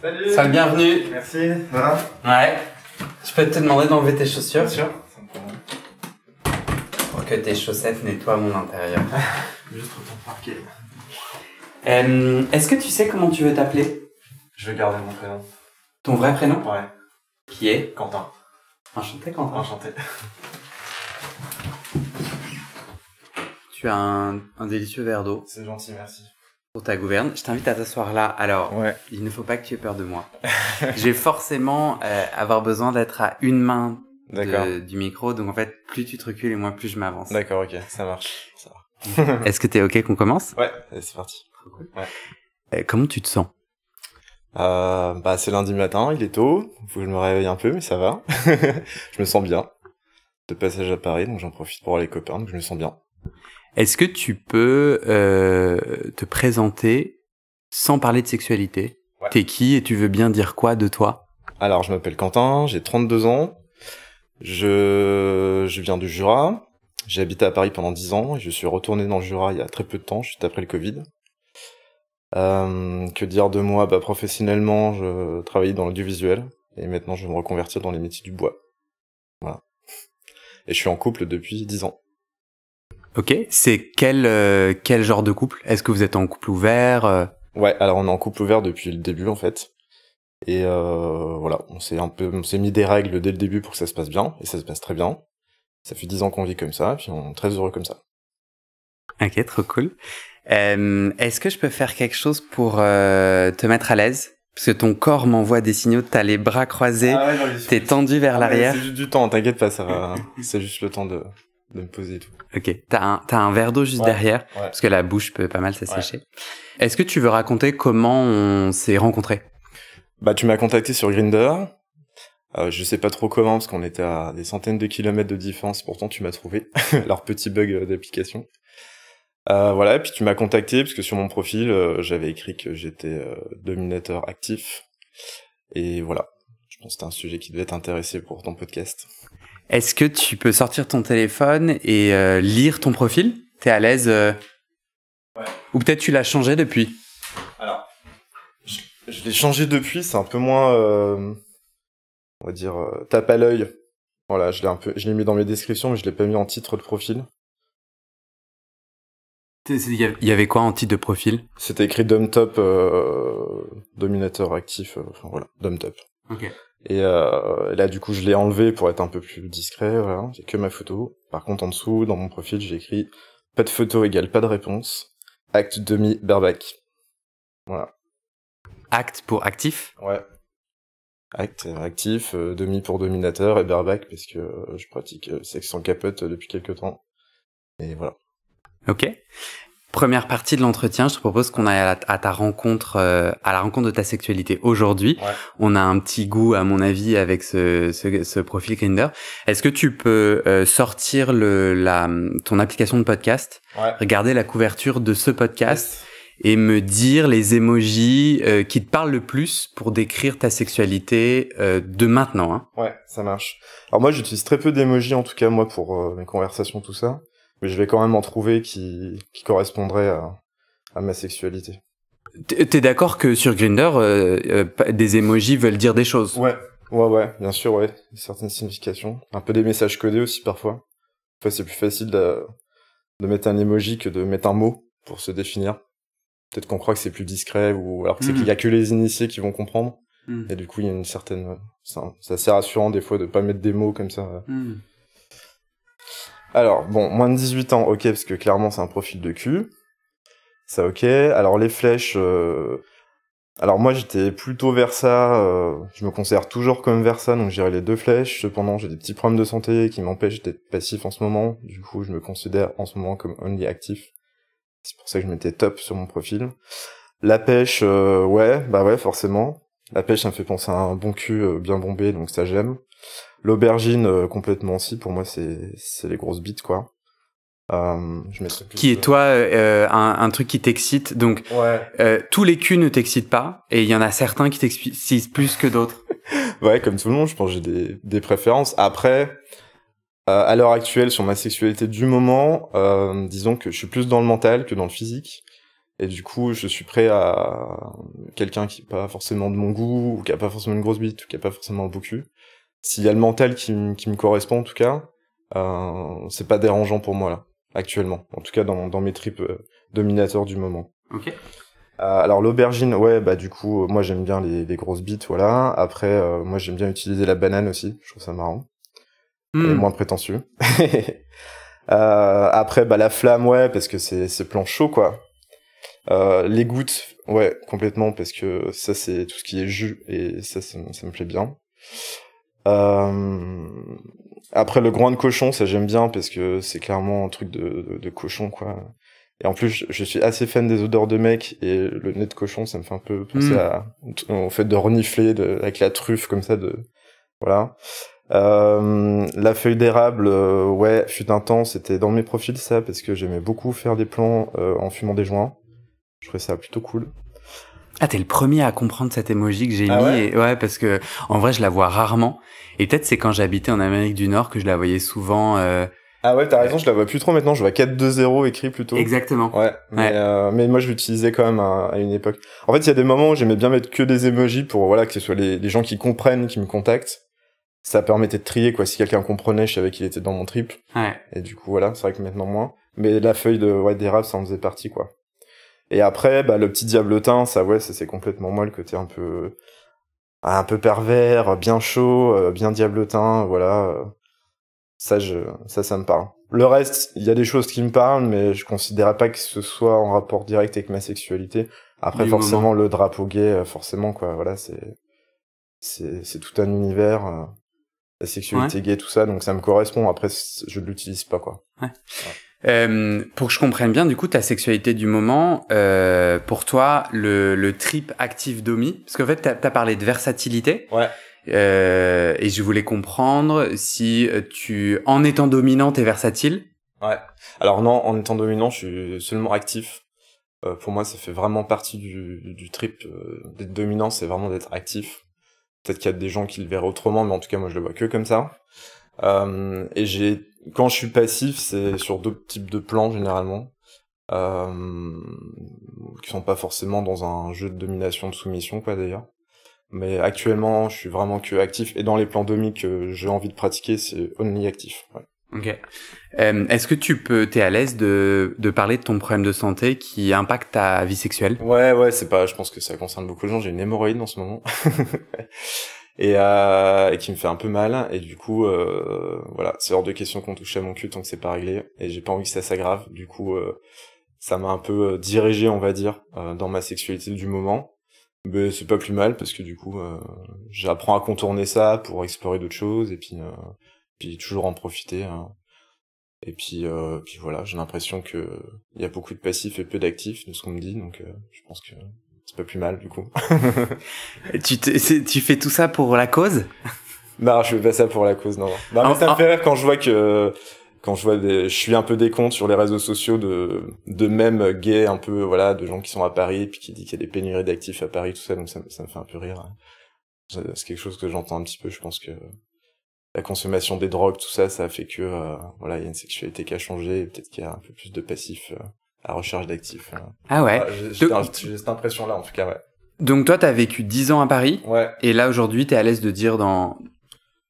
Salut. Salut, bienvenue. Merci. Voilà. Ouais. Je peux te demander d'enlever tes chaussures? Bien sûr. Ça me prend. Pour que tes chaussettes nettoient mon intérieur. Juste retourne parquet. Est-ce que tu sais comment tu veux t'appeler? Je vais garder mon prénom. Ton vrai prénom? Ouais. Qui est? Quentin. Enchanté, Quentin. Enchanté. Tu as un délicieux verre d'eau C'est gentil, merci. pour ta gouverne. Je t'invite à t'asseoir là. Alors, Ouais. il ne faut pas que tu aies peur de moi. Je vais forcément avoir besoin d'être à une main du micro. Donc en fait, plus tu te recules et moi, plus je m'avance. D'accord, ok, ça marche. Ça va. Est-ce que t'es ok qu'on commence? Ouais, allez, c'est parti. Trop cool. Ouais. Comment tu te sens? C'est lundi matin, il est tôt. Faut que je me réveille un peu, mais ça va. Je me sens bien. De passage à Paris, donc j'en profite pour voir les copains, donc je me sens bien. Est-ce que tu peux te présenter sans parler de sexualité? Ouais. T'es qui et tu veux bien dire quoi de toi? Alors, je m'appelle Quentin, j'ai 32 ans. Je viens du Jura. J'ai habité à Paris pendant 10 ans et je suis retourné dans le Jura il y a très peu de temps, juste après le Covid. Que dire de moi? Professionnellement, je travaillais dans l'audiovisuel et maintenant je vais me reconvertir dans les métiers du bois. Voilà. Et je suis en couple depuis 10 ans. Ok, c'est quel genre de couple? Est-ce que vous êtes en couple ouvert? Ouais, alors on est en couple ouvert depuis le début en fait. Et voilà, on s'est mis des règles dès le début pour que ça se passe bien, et ça se passe très bien. Ça fait 10 ans qu'on vit comme ça, puis on est très heureux comme ça. Ok, trop cool. Est-ce que je peux faire quelque chose pour te mettre à l'aise? Parce que ton corps m'envoie des signaux, t'as les bras croisés, t'es tendu vers l'arrière. C'est juste du temps, t'inquiète pas, ça va. C'est juste le temps de me poser et tout. Ok, t'as un verre d'eau juste derrière, parce que la bouche peut pas mal s'assécher. Ouais. Est-ce que tu veux raconter comment on s'est rencontrés? Tu m'as contacté sur Grindr. Je sais pas trop comment, parce qu'on était à des centaines de kilomètres de différence, pourtant tu m'as trouvé. Leur petit bug d'application. Voilà, et puis tu m'as contacté, parce que sur mon profil, j'avais écrit que j'étais dominateur actif. Et voilà, je pense que c'était un sujet qui devait t'intéresser pour ton podcast. Est-ce que tu peux sortir ton téléphone et lire ton profil? T'es à l'aise Ouais. Ou peut-être tu l'as changé depuis? Alors, je l'ai changé depuis, c'est un peu moins, on va dire, tape à l'œil. Voilà, je l'ai mis dans mes descriptions, mais je l'ai pas mis en titre de profil. Il y avait quoi en titre de profil? C'était écrit Dom Top, dominateur actif, enfin voilà, Dom Top. Ok. Et là, du coup, je l'ai enlevé pour être un peu plus discret, voilà. J'ai que ma photo. Par contre, en dessous, dans mon profil, j'ai écrit pas de photo égale pas de réponse. Acte demi berbac. Voilà. Acte pour actif? Ouais. Acte actif, demi pour dominateur et berbac parce que je pratique sexe sans capote depuis quelques temps. Et voilà. Ok. Première partie de l'entretien, je te propose qu'on aille à ta rencontre, à la rencontre de ta sexualité. Aujourd'hui, on a un petit goût, à mon avis, avec ce profil Grindr. Est-ce que tu peux sortir ton application de podcast, regarder la couverture de ce podcast et me dire les emojis qui te parlent le plus pour décrire ta sexualité de maintenant, hein? Ouais, ça marche. Alors moi, j'utilise très peu d'émojis, en tout cas, moi, pour mes conversations, tout ça. Mais je vais quand même en trouver qui correspondraient à ma sexualité. T'es d'accord que sur Grindr, des emojis veulent dire des choses? Ouais, bien sûr, ouais. Certaines significations. Un peu des messages codés aussi, parfois. Parfois, c'est plus facile de mettre un emoji que de mettre un mot pour se définir. Peut-être qu'on croit que c'est plus discret, ou alors que c'est qu'il y a que les initiés qui vont comprendre. Et du coup, il y a une certaine... C'est assez rassurant, des fois, de pas mettre des mots comme ça. Alors, bon, moins de 18 ans, ok, parce que clairement, c'est un profil de cul. Ça, ok. Alors, les flèches... Alors, moi, j'étais plutôt vers ça. Je me considère toujours comme vers ça, donc j'irai les 2 flèches. Cependant, j'ai des petits problèmes de santé qui m'empêchent d'être passif en ce moment. Du coup, je me considère en ce moment comme only actif. C'est pour ça que je mettais top sur mon profil. La pêche, ouais, forcément. La pêche, ça me fait penser à un bon cul bien bombé, donc ça, j'aime. L'aubergine, complètement aussi, pour moi, c'est les grosses bites, quoi. Qui est toi un truc qui t'excite, donc tous les culs ne t'excitent pas, et il y en a certains qui t'excitent plus que d'autres. Ouais, comme tout le monde, je pense que j'ai des préférences. Après, à l'heure actuelle, sur ma sexualité du moment, disons que je suis plus dans le mental que dans le physique. Et du coup, je suis prêt à quelqu'un qui est pas forcément de mon goût, ou qui a pas forcément une grosse bite, ou qui a pas forcément un beau cul. S'il y a le mental qui me correspond, en tout cas, c'est pas dérangeant pour moi, là, actuellement. En tout cas, dans mes tripes dominateurs du moment. Ok. Alors, l'aubergine, ouais, bah, du coup, moi, j'aime bien les grosses bites, voilà. Après, moi, j'aime bien utiliser la banane aussi. Je trouve ça marrant. Et moins prétentieux. Après, bah, la flamme, ouais, parce que c'est plan chaud, quoi. Les gouttes, ouais, complètement, parce que ça, c'est tout ce qui est jus, et ça me plaît bien. Après, le groin de cochon, ça j'aime bien, parce que c'est clairement un truc de cochon, quoi. Et en plus, je suis assez fan des odeurs de mec, et le nez de cochon, ça me fait un peu penser au fait de renifler avec la truffe, comme ça, voilà. La feuille d'érable, ouais, fut un temps, c'était dans mes profils, ça, parce que j'aimais beaucoup faire des plans en fumant des joints. Je trouvais ça plutôt cool. Ah, t'es le premier à comprendre cette emoji que j'ai mis. Ouais, et, ouais, parce que en vrai, je la vois rarement. Et peut-être c'est quand j'habitais en Amérique du Nord que je la voyais souvent. Ah ouais, t'as raison, je la vois plus trop maintenant. Je vois 4-2-0 écrit plutôt. Exactement. Ouais, mais moi je l'utilisais quand même à une époque. En fait, il y a des moments où j'aimais bien mettre que des emojis pour voilà que ce soit les gens qui comprennent, qui me contactent. Ça permettait de trier quoi. Si quelqu'un comprenait, je savais qu'il était dans mon trip. Ouais. Et du coup voilà, c'est vrai que maintenant moins. Mais la feuille d'érable, ça en faisait partie quoi. Et après, bah, le petit diablotin, ça, ouais, c'est complètement moi, le côté un peu pervers, bien chaud, bien diablotin, voilà. Ça me parle. Le reste, il y a des choses qui me parlent, mais je considérais pas que ce soit en rapport direct avec ma sexualité. Après, forcément, le drapeau gay, forcément, quoi, voilà, c'est tout un univers, la sexualité gay, tout ça, donc ça me correspond. Après, je l'utilise pas, quoi. Ouais. Pour que je comprenne bien, du coup, ta sexualité du moment, pour toi, le trip active domi, parce qu'en fait, t'as parlé de versatilité. Ouais. Et je voulais comprendre si en étant dominant, t'es versatile. Ouais. Alors non, en étant dominant, je suis seulement actif. Pour moi, ça fait vraiment partie du trip d'être dominant, c'est vraiment d'être actif. Peut-être qu'il y a des gens qui le verraient autrement, mais en tout cas, moi, je le vois que comme ça. Et quand je suis passif, c'est sur d'autres types de plans, généralement. Qui sont pas forcément dans un jeu de domination, de soumission, quoi, d'ailleurs. Mais actuellement, je suis vraiment que actif. Et dans les plans domi que j'ai envie de pratiquer, c'est only actif. Ouais. Ok. Est-ce que t'es à l'aise de parler de ton problème de santé qui impacte ta vie sexuelle? Ouais, je pense que ça concerne beaucoup de gens. J'ai une hémorroïde en ce moment. Et qui me fait un peu mal. Et du coup, voilà, c'est hors de question qu'on touche à mon cul tant que c'est pas réglé. Et j'ai pas envie que ça s'aggrave. Du coup, ça m'a un peu dirigé, on va dire, dans ma sexualité du moment. Mais c'est pas plus mal parce que du coup, j'apprends à contourner ça pour explorer d'autres choses et puis toujours en profiter. Hein. Et puis voilà, j'ai l'impression que il y a beaucoup de passifs et peu d'actifs de ce qu'on me dit, donc je pense que c'est pas plus mal du coup. Tu fais tout ça pour la cause? Non, je fais pas ça pour la cause, non. Non, mais ça me fait rire quand je vois je suis un peu des comptes sur les réseaux sociaux de mèmes gays un peu, voilà, de gens qui sont à Paris, puis qui disent qu'il y a des pénuries d'actifs à Paris, tout ça, donc ça me fait un peu rire. C'est quelque chose que j'entends un petit peu, je pense que la consommation des drogues, tout ça, ça a fait que, voilà, il y a une sexualité qui a changé, et peut-être qu'il y a un peu plus de passifs à recherche d'actifs. Ah ouais. J'ai cette impression-là, en tout cas, ouais. Donc toi, t'as vécu 10 ans à Paris. Ouais. Et là, aujourd'hui, t'es à l'aise de dire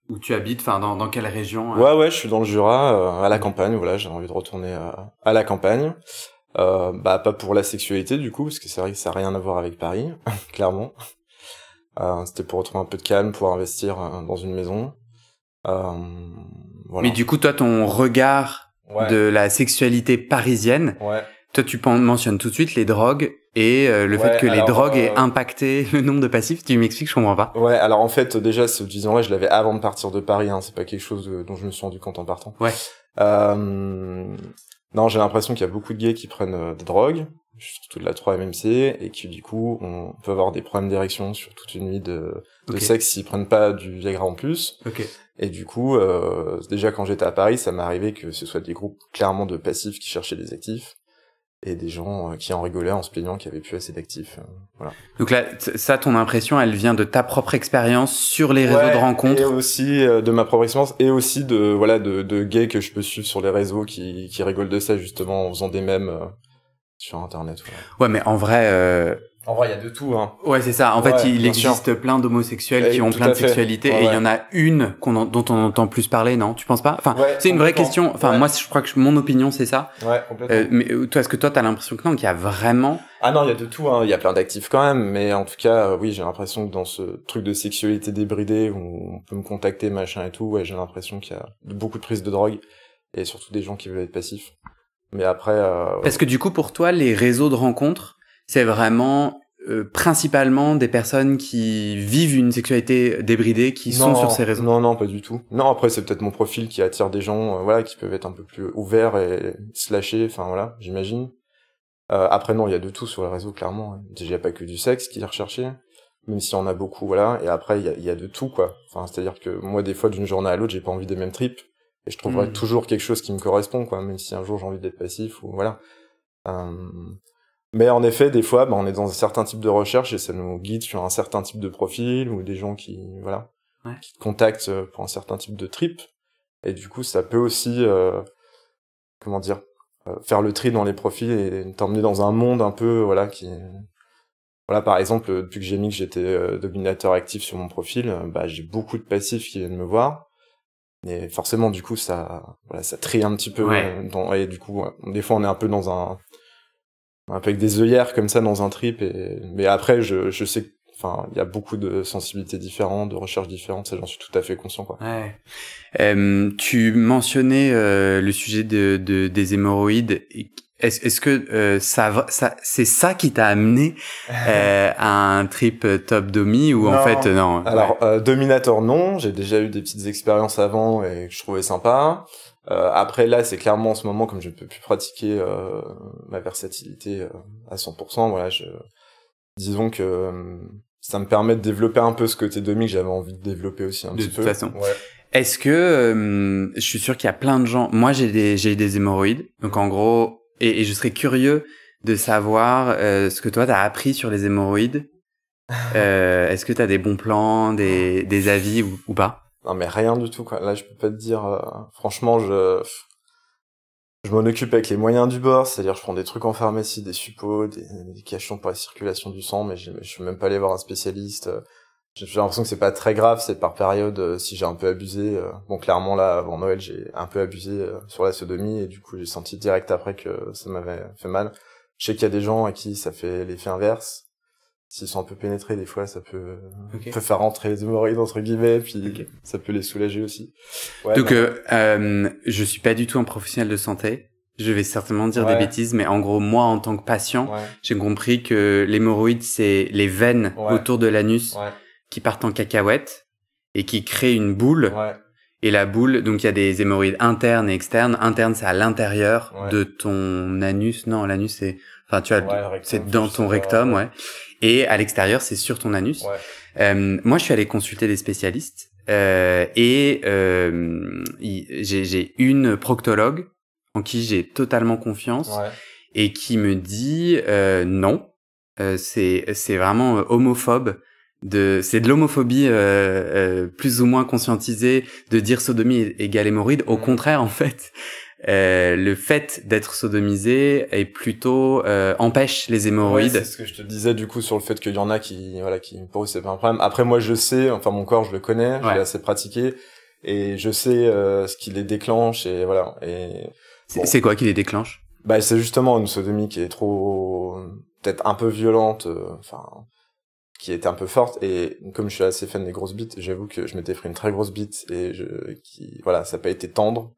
où tu habites, enfin dans quelle région? Ouais, je suis dans le Jura, à la campagne, voilà, j'ai envie de retourner à la campagne. Pas pour la sexualité du coup, parce que c'est vrai que ça a rien à voir avec Paris, clairement. C'était pour retrouver un peu de calme, pouvoir investir dans une maison. Voilà. Mais du coup, toi, ton regard de la sexualité parisienne, toi, tu mentionnes tout de suite les drogues et le fait que les drogues aient impacté le nombre de passifs. Tu m'expliques, je comprends pas. Ouais, alors en fait, déjà, ce disons-là, je l'avais avant de partir de Paris, hein, c'est pas quelque chose dont je me suis rendu compte en partant. Ouais. Non, j'ai l'impression qu'il y a beaucoup de gays qui prennent des drogues, surtout de la 3-MMC, et qui du coup, on peut avoir des problèmes d'érection sur toute une nuit de sexe s'ils prennent pas du Viagra en plus. Okay. Et du coup, déjà quand j'étais à Paris, ça m'est arrivé que ce soit des groupes clairement de passifs qui cherchaient des actifs, et des gens qui en rigolaient en se plaignant qu'il y avait plus assez d'actifs. Voilà. Donc là, ça, ton impression, elle vient de ta propre expérience sur les réseaux de rencontres. Et aussi de ma propre expérience, et aussi de gays que je peux suivre sur les réseaux qui rigolent de ça justement en faisant des mèmes sur Internet. Ouais, mais en vrai, il y a de tout, hein. Ouais, c'est ça. En fait, il existe plein d'homosexuels qui ont plein de sexualités et il y en a une dont on entend plus parler, non? Tu penses pas? Enfin, c'est une vraie question. Enfin, moi, je crois que mon opinion, c'est ça. Ouais, complètement. Mais toi, est-ce que toi, t'as l'impression que non, qu'il y a vraiment... Ah non, il y a de tout, hein. Il y a plein d'actifs quand même, mais en tout cas, oui, j'ai l'impression que dans ce truc de sexualité débridée où on peut me contacter, machin et tout, ouais, j'ai l'impression qu'il y a beaucoup de prises de drogue et surtout des gens qui veulent être passifs. Mais après... Parce que du coup, pour toi, les réseaux de rencontres, c'est vraiment principalement des personnes qui vivent une sexualité débridée, qui sont sur ces réseaux. Non, pas du tout. Non, après c'est peut-être mon profil qui attire des gens, voilà, qui peuvent être un peu plus ouverts et se lâcher. Enfin voilà, j'imagine. Après non, il y a de tout sur les réseaux, clairement. Déjà, il n'y a pas que du sexe qui est recherché, même si on a beaucoup, voilà. Et après, il y a de tout, quoi. Enfin, c'est-à-dire que moi, des fois, d'une journée à l'autre, j'ai pas envie des mêmes tripes, et je trouverai toujours quelque chose qui me correspond, quoi. Même si un jour j'ai envie d'être passif ou voilà. Mais en effet, des fois, on est dans un certain type de recherche et ça nous guide sur un certain type de profil ou des gens qui, voilà, qui te contactent pour un certain type de trip. Et du coup, ça peut aussi, comment dire, faire le tri dans les profils et t'emmener dans un monde un peu, voilà, qui, voilà, par exemple, depuis que j'ai mis que j'étais dominateur actif sur mon profil, j'ai beaucoup de passifs qui viennent me voir. Et forcément, du coup, ça trie un petit peu. Et du coup, des fois, on est un peu dans un peu avec des œillères comme ça dans un trip mais après je sais enfin il y a beaucoup de sensibilités différentes, de recherches différentes, ça j'en suis tout à fait conscient, quoi. Tu mentionnais le sujet des hémorroïdes. Est-ce que ça c'est ça qui t'a amené à un trip top domi ou en fait non? Alors Dominator non, j'ai déjà eu des petites expériences avant et que je trouvais sympa. Après là, c'est clairement en ce moment, comme je ne peux plus pratiquer ma versatilité à 100%, voilà, disons que ça me permet de développer un peu ce côté demi que j'avais envie de développer aussi un petit peu. De toute façon. Ouais. Est-ce que je suis sûr qu'il y a plein de gens. Moi, j'ai des hémorroïdes, donc en gros, et je serais curieux de savoir ce que toi t'as appris sur les hémorroïdes. Est-ce que t'as des bons plans, des avis ou pas? Non, mais rien du tout, quoi. Là, je peux pas te dire, franchement, je m'en occupe avec les moyens du bord, c'est-à-dire je prends des trucs en pharmacie, des suppos, des cachons pour la circulation du sang, mais je suis même pas allé voir un spécialiste. J'ai l'impression que c'est pas très grave, c'est par période, si j'ai un peu abusé. Bon, clairement, là, avant Noël, j'ai un peu abusé sur la sodomie, et du coup, j'ai senti direct après que ça m'avait fait mal. Je sais qu'il y a des gens à qui ça fait l'effet inverse. S'ils sont un peu pénétrés, des fois, ça peut faire rentrer les hémorroïdes, entre guillemets, puis ça peut les soulager aussi. Ouais, donc, je suis pas du tout un professionnel de santé. Je vais certainement dire des bêtises, mais en gros, moi, en tant que patient, j'ai compris que l'hémorroïde, c'est les veines autour de l'anus qui partent en cacahuète et qui créent une boule. Et la boule, donc il y a des hémorroïdes internes et externes. Interne, c'est à l'intérieur de ton anus. Non, l'anus, c'est... Enfin, tu vois, c'est dans ton rectum, Et à l'extérieur, c'est sur ton anus. Moi, je suis allé consulter des spécialistes et j'ai une proctologue en qui j'ai totalement confiance et qui me dit non, c'est vraiment homophobe. C'est de l'homophobie plus ou moins conscientisée de dire sodomie égale hémorroïde. Au contraire, en fait. Le fait d'être sodomisé est plutôt empêche les hémorroïdes. C'est ce que je te disais du coup sur le fait qu'il y en a qui pour eux c'est pas un problème. Après moi je sais, enfin mon corps je le connais, je l'ai assez pratiqué et je sais ce qui les déclenche et voilà. Et c'est quoi qui les déclenche? C'est justement une sodomie qui est trop peut-être un peu violente, qui était un peu forte, et comme je suis assez fan des grosses bites, j'avoue que je m'étais pris une très grosse bite et ça n'a pas été tendre.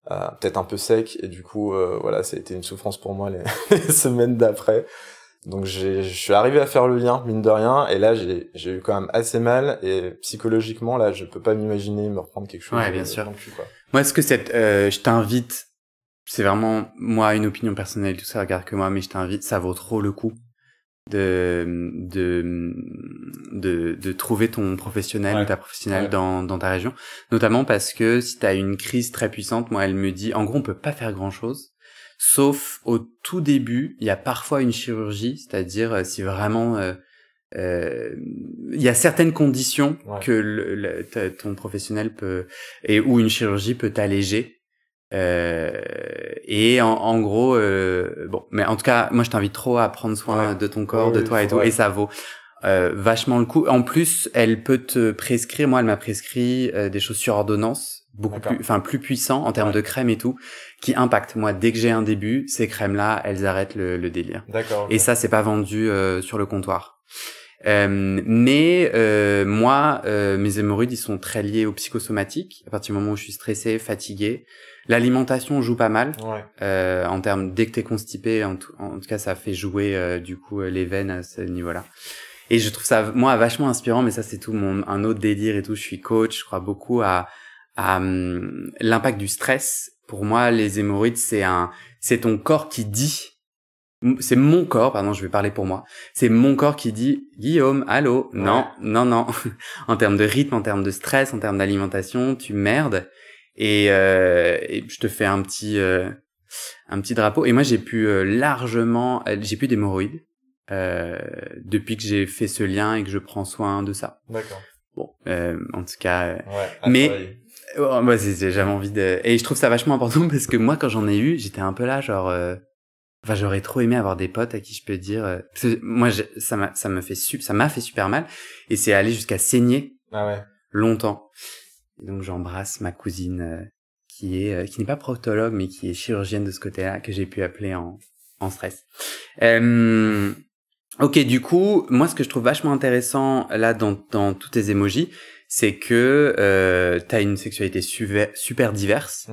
Peut-être un peu sec, et du coup ça a été une souffrance pour moi les semaines d'après. Donc je suis arrivé à faire le lien, mine de rien, et là j'ai eu quand même assez mal, et psychologiquement là je peux pas m'imaginer me reprendre quelque chose bien sûr. non plus, quoi. Moi est-ce que je t'invite, c'est vraiment moi une opinion personnelle, tout ça regarde que moi, mais je t'invite, ça vaut trop le coup de trouver ton professionnel ou ta professionnelle dans ta région, notamment parce que si t'as une crise très puissante, moi elle me dit en gros on peut pas faire grand chose sauf au tout début, il y a parfois une chirurgie, c'est-à-dire si vraiment il y a certaines conditions que ton professionnel peut ou une chirurgie peut t'alléger Et en gros, bon, mais en tout cas, moi je t'invite trop à prendre soin de ton corps, de toi et tout, et ça vaut vachement le coup. En plus, elle peut te prescrire, moi elle m'a prescrit des choses sur ordonnance, beaucoup plus puissants en termes de crème et tout, qui impactent. Moi, dès que j'ai un début, ces crèmes-là, elles arrêtent le délire. D'accord. Et ça, c'est pas vendu sur le comptoir. Mais moi, mes hémorroïdes, ils sont très liés au psychosomatique. À partir du moment où je suis stressé, fatigué, l'alimentation joue pas mal. En termes, dès que t'es constipé, en tout cas, ça fait jouer du coup les veines à ce niveau-là. Et je trouve ça, moi, vachement inspirant. Mais ça, c'est tout un autre délire et tout. Je suis coach, je crois beaucoup à l'impact du stress. Pour moi, les hémorroïdes, c'est ton corps qui dit. C'est mon corps, pardon, je vais parler pour moi. C'est mon corps qui dit, Guillaume, allô, non. En termes de rythme, en termes de stress, en termes d'alimentation, tu merdes. Et je te fais un petit drapeau. Et moi, j'ai pu j'ai plus d'hémorroïdes depuis que j'ai fait ce lien et que je prends soin de ça. D'accord. Bon, en tout cas, mais moi, j'avais envie de. Et je trouve ça vachement important parce que moi, quand j'en ai eu, j'étais un peu là, genre. Enfin, j'aurais trop aimé avoir des potes à qui je peux dire. Parce que moi, ça m'a fait super mal, et c'est allé jusqu'à saigner longtemps. Et donc, j'embrasse ma cousine qui n'est pas proctologue, mais qui est chirurgienne de ce côté-là, que j'ai pu appeler en stress. Ok, du coup, moi, ce que je trouve vachement intéressant là dans tous tes émojis, c'est que t'as une sexualité super diverse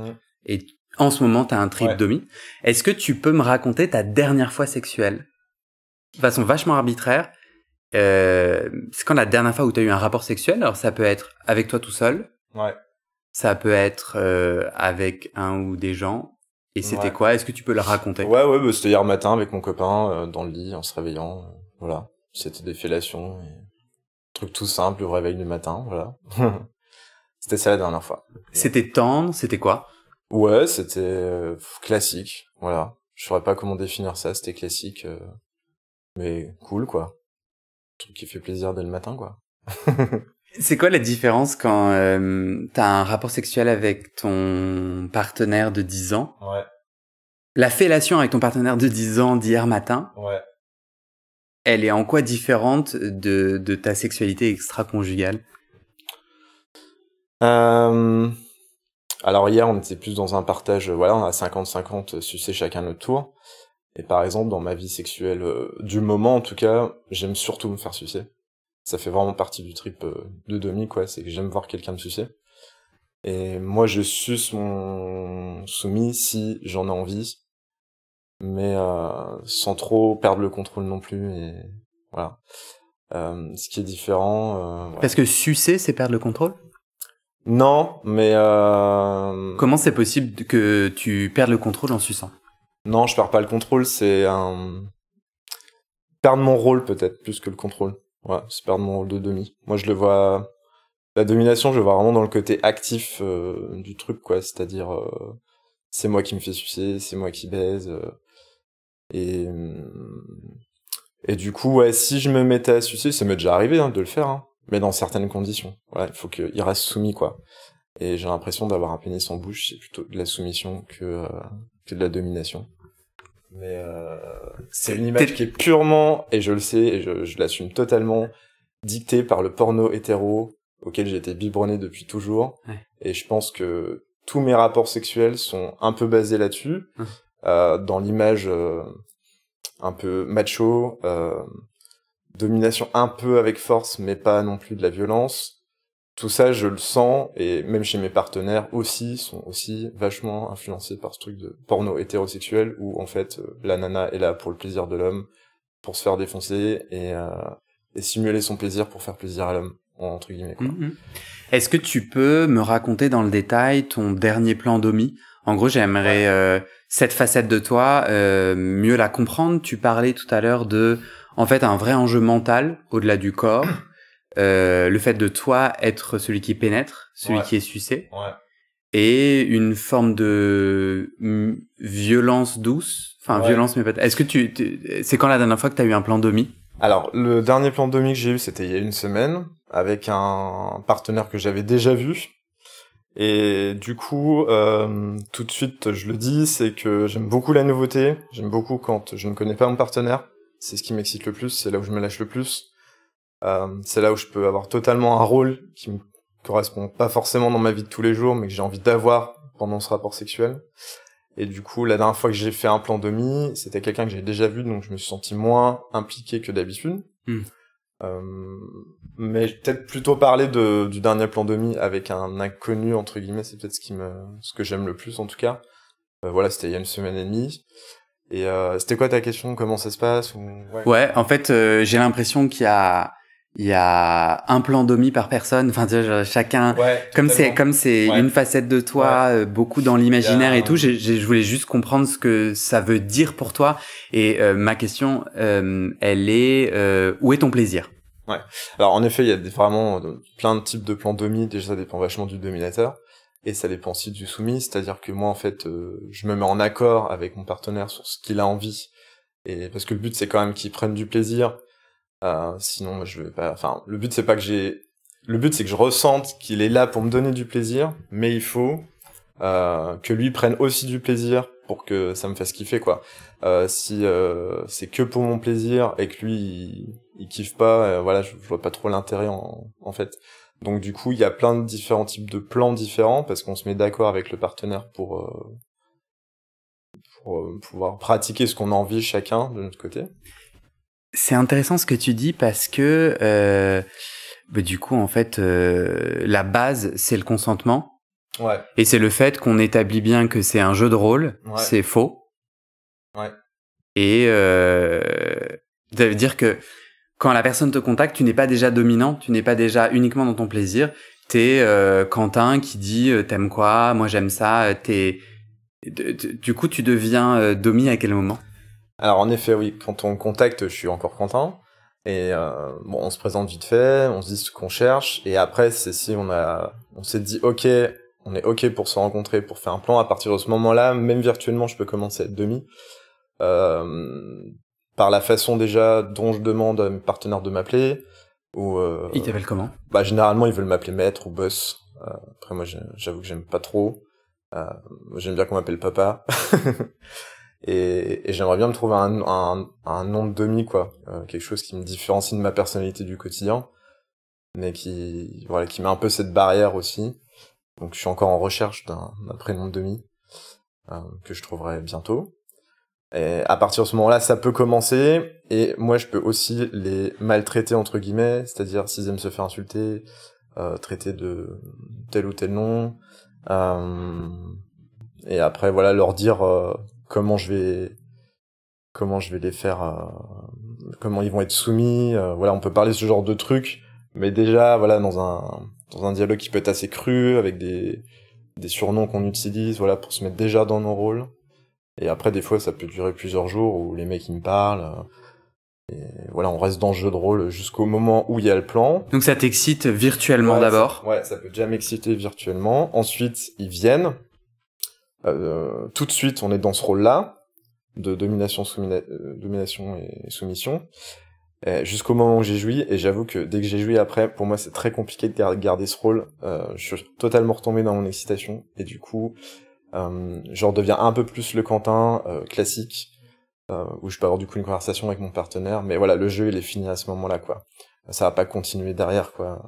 et en ce moment, t'as un trisomie. Est-ce que tu peux me raconter ta dernière fois sexuelle? De façon vachement arbitraire. C'est quand la dernière fois où t'as eu un rapport sexuel? Alors, ça peut être avec toi tout seul. Ça peut être avec un ou des gens. Et c'était quoi? Est-ce que tu peux le raconter? Bah, c'était hier matin avec mon copain dans le lit en se réveillant. Voilà. C'était des fellations. Truc tout simple au réveil du matin. Voilà. C'était ça la dernière fois. C'était tendre? C'était quoi? Ouais, c'était classique, voilà. Je saurais pas comment définir ça, c'était classique, mais cool, quoi. Un truc qui fait plaisir dès le matin, quoi. C'est quoi la différence quand t'as un rapport sexuel avec ton partenaire de 10 ans? La fellation avec ton partenaire de 10 ans d'hier matin, elle est en quoi différente de ta sexualité extra-conjugale? Alors hier, on était plus dans un partage, voilà, on a 50-50 sucé chacun notre tour. Et par exemple, dans ma vie sexuelle du moment, en tout cas, j'aime surtout me faire sucer. Ça fait vraiment partie du trip de demi, quoi, c'est que j'aime voir quelqu'un me sucer. Et moi, je suce mon soumis si j'en ai envie, mais sans trop perdre le contrôle non plus, et voilà. Ce qui est différent... Parce que sucer, c'est perdre le contrôle? Non, mais... Comment c'est possible que tu perdes le contrôle en suçant? Non, je perds pas le contrôle, c'est perdre mon rôle peut-être, plus que le contrôle. Ouais, c'est perdre mon rôle de demi. Moi, je le vois... La domination, je le vois vraiment dans le côté actif du truc, quoi. C'est-à-dire, c'est moi qui me fais sucer, c'est moi qui baise. Et du coup, ouais, si je me mettais à sucer, ça m'est déjà arrivé de le faire, hein, mais dans certaines conditions. Voilà, il faut qu'il reste soumis, quoi. Et j'ai l'impression d'avoir un pénis en bouche, c'est plutôt de la soumission que de la domination. Mais c'est une image qui est purement, et je le sais, et je l'assume totalement, dictée par le porno hétéro, auquel j'ai été biberonné depuis toujours. Et je pense que tous mes rapports sexuels sont un peu basés là-dessus, dans l'image un peu macho, domination un peu avec force, mais pas non plus de la violence. Tout ça, je le sens, et même chez mes partenaires aussi, sont aussi vachement influencés par ce truc de porno hétérosexuel, où en fait, la nana est là pour le plaisir de l'homme, pour se faire défoncer, et simuler son plaisir pour faire plaisir à l'homme, entre guillemets, quoi. Est-ce que tu peux me raconter dans le détail ton dernier plan domi? En gros, j'aimerais cette facette de toi mieux la comprendre. Tu parlais tout à l'heure de, en fait, un vrai enjeu mental au-delà du corps. Le fait de toi être celui qui pénètre, celui qui est sucé, et une forme de violence douce, violence mais peut-être. Est-ce que c'est quand la dernière fois que t'as eu un plan domi? Alors, le dernier plan domi que j'ai eu, c'était il y a une semaine, avec un partenaire que j'avais déjà vu, Et du coup, tout de suite, je le dis, c'est que j'aime beaucoup la nouveauté. J'aime beaucoup quand je ne connais pas mon partenaire. C'est ce qui m'excite le plus, c'est là où je me lâche le plus. C'est là où je peux avoir totalement un rôle qui me correspond pas forcément dans ma vie de tous les jours, mais que j'ai envie d'avoir pendant ce rapport sexuel. Et du coup, la dernière fois que j'ai fait un plan demi, c'était quelqu'un que j'avais déjà vu, donc je me suis senti moins impliqué que d'habitude. Mais peut-être plutôt parler du dernier plan demi avec un inconnu, entre guillemets, c'est peut-être ce que j'aime le plus, en tout cas. Voilà, c'était il y a 1 semaine et demie. Et c'était quoi ta question? Comment ça se passe? Ouais, en fait, j'ai l'impression qu'il y a un plan demi par personne. Enfin, tu vois, chacun, comme c'est une facette de toi, beaucoup dans l'imaginaire et tout. Je voulais juste comprendre ce que ça veut dire pour toi. Et ma question, elle est, où est ton plaisir? Ouais. Alors en effet, il y a vraiment plein de types de plans demi. Déjà, ça dépend vachement du dominateur. Et ça dépend aussi du soumis, c'est-à-dire que moi, en fait, je me mets en accord avec mon partenaire sur ce qu'il a envie. Et parce que le but, c'est quand même qu'il prenne du plaisir. Sinon, moi, je vais pas. Enfin, le but, c'est pas que le but, c'est que je ressente qu'il est là pour me donner du plaisir, mais il faut que lui prenne aussi du plaisir pour que ça me fasse kiffer, quoi. Si c'est que pour mon plaisir et que lui, il kiffe pas, voilà, je vois pas trop l'intérêt en fait. Donc du coup, il y a plein de différents types de plans différents parce qu'on se met d'accord avec le partenaire pour pouvoir pratiquer ce qu'on a envie chacun de notre côté. C'est intéressant ce que tu dis parce que du coup, en fait, la base, c'est le consentement. Ouais. Et c'est le fait qu'on établit bien que c'est un jeu de rôle, c'est faux. Ouais. Et ça veut dire que quand la personne te contacte, tu n'es pas déjà dominant, tu n'es pas déjà uniquement dans ton plaisir. T'es Quentin qui dit t'aimes quoi, moi j'aime ça. Du coup, tu deviens domi à quel moment? Alors en effet, oui, quand on me contacte, je suis encore Quentin. Et bon, on se présente vite fait, on se dit ce qu'on cherche. Et après, c'est si on s'est dit ok, on est ok pour se rencontrer, pour faire un plan. À partir de ce moment-là, même virtuellement, je peux commencer à être demi. Par la façon déjà dont je demande à mes partenaires de m'appeler. Ou Ils t'appellent comment? Bah généralement ils veulent m'appeler maître ou boss. Après moi j'avoue que j'aime pas trop. J'aime bien qu'on m'appelle papa. et j'aimerais bien me trouver un nom de demi, quoi. Quelque chose qui me différencie de ma personnalité du quotidien, mais qui met un peu cette barrière aussi. Donc je suis encore en recherche d'un prénom de demi que je trouverai bientôt. Et à partir de ce moment-là, ça peut commencer, et moi je peux aussi les maltraiter entre guillemets, c'est-à-dire s'ils aiment se faire insulter, traiter de tel ou tel nom, et après voilà leur dire comment je vais les faire, comment ils vont être soumis, voilà, on peut parler de ce genre de trucs, mais déjà voilà dans un dialogue qui peut être assez cru, avec des surnoms qu'on utilise, voilà, pour se mettre déjà dans nos rôles. Et après, des fois, ça peut durer plusieurs jours où les mecs, ils me parlent. Et voilà, on reste dans le jeu de rôle jusqu'au moment où il y a le plan. Donc ça t'excite virtuellement d'abord? Ça peut déjà m'exciter virtuellement. Ensuite, ils viennent. Tout de suite, on est dans ce rôle-là, de domination et soumission. Jusqu'au moment où j'ai joui. Et j'avoue que dès que j'ai joui après, pour moi, c'est très compliqué de garder ce rôle. Je suis totalement retombé dans mon excitation. Et du coup... je redeviens un peu plus le Quentin classique, où je peux avoir du coup une conversation avec mon partenaire, mais voilà, le jeu il est fini à ce moment-là, quoi. Ça va pas continuer derrière, quoi.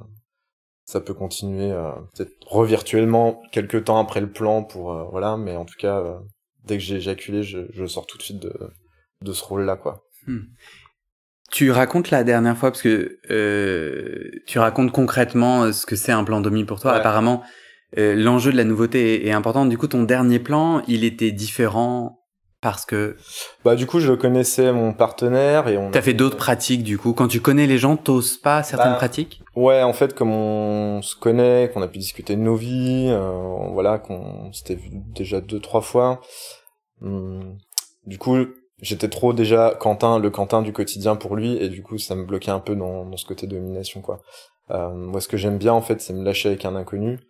Ça peut continuer peut-être revirtuellement quelques temps après le plan pour voilà, mais en tout cas dès que j'ai éjaculé, je sors tout de suite de ce rôle-là, quoi. Tu racontes la dernière fois, parce que tu racontes concrètement ce que c'est un plan demi pour toi. Ouais. Apparemment, l'enjeu de la nouveauté est important. Du coup, ton dernier plan, il était différent parce que... Bah du coup, je connaissais mon partenaire et T'as fait d'autres pratiques, du coup. Quand tu connais les gens, t'oses pas certaines pratiques? Ouais, en fait, comme on se connaît, qu'on a pu discuter de nos vies, voilà, qu'on s'était vu déjà 2-3 fois. Du coup, j'étais trop déjà le Quentin du quotidien pour lui, et du coup, ça me bloquait un peu dans ce côté domination, quoi. Moi, ce que j'aime bien, en fait, c'est me lâcher avec un inconnu.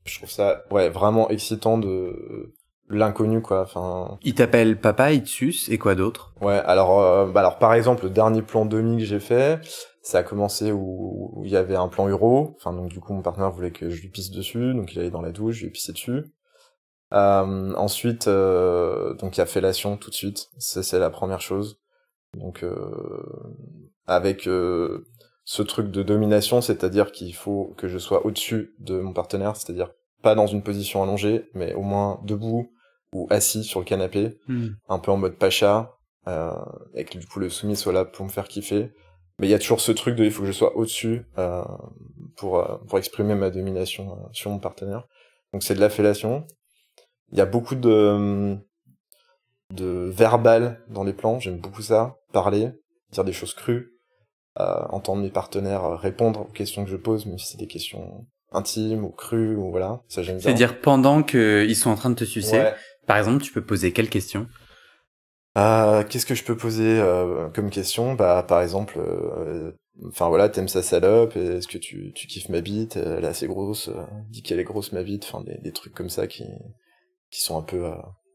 Je trouve ça vraiment excitant de l'inconnu, quoi. Enfin. Il t'appelle papa, il te suce, et quoi d'autre? Ouais, alors par exemple, le dernier plan demi que j'ai fait, ça a commencé où il y avait un plan euro. Enfin, donc du coup, mon partenaire voulait que je lui pisse dessus, donc il allait dans la douche, je lui ai pissé dessus. Ensuite, donc il y a fellation tout de suite. C'est la première chose. Donc avec ce truc de domination, c'est-à-dire qu'il faut que je sois au-dessus de mon partenaire, c'est-à-dire pas dans une position allongée, mais au moins debout ou assis sur le canapé, un peu en mode pacha, et que du coup le soumis soit là pour me faire kiffer. Mais il y a toujours ce truc de il faut que je sois au-dessus pour exprimer ma domination sur mon partenaire. Donc c'est de la fellation. Il y a beaucoup de verbal dans les plans, j'aime beaucoup ça, parler, dire des choses crues, entendre mes partenaires répondre aux questions que je pose, même si c'est des questions intimes ou crues, ou voilà, ça j'aime bien. C'est-à-dire pendant qu'ils sont en train de te sucer, ouais. Par exemple, tu peux poser quelle question? Qu'est-ce que je peux poser comme question? Bah par exemple, enfin voilà, t'aimes sa salope, est-ce que tu kiffes ma bite, elle est assez grosse, dis qu'elle est grosse ma bite, enfin des trucs comme ça qui sont un peu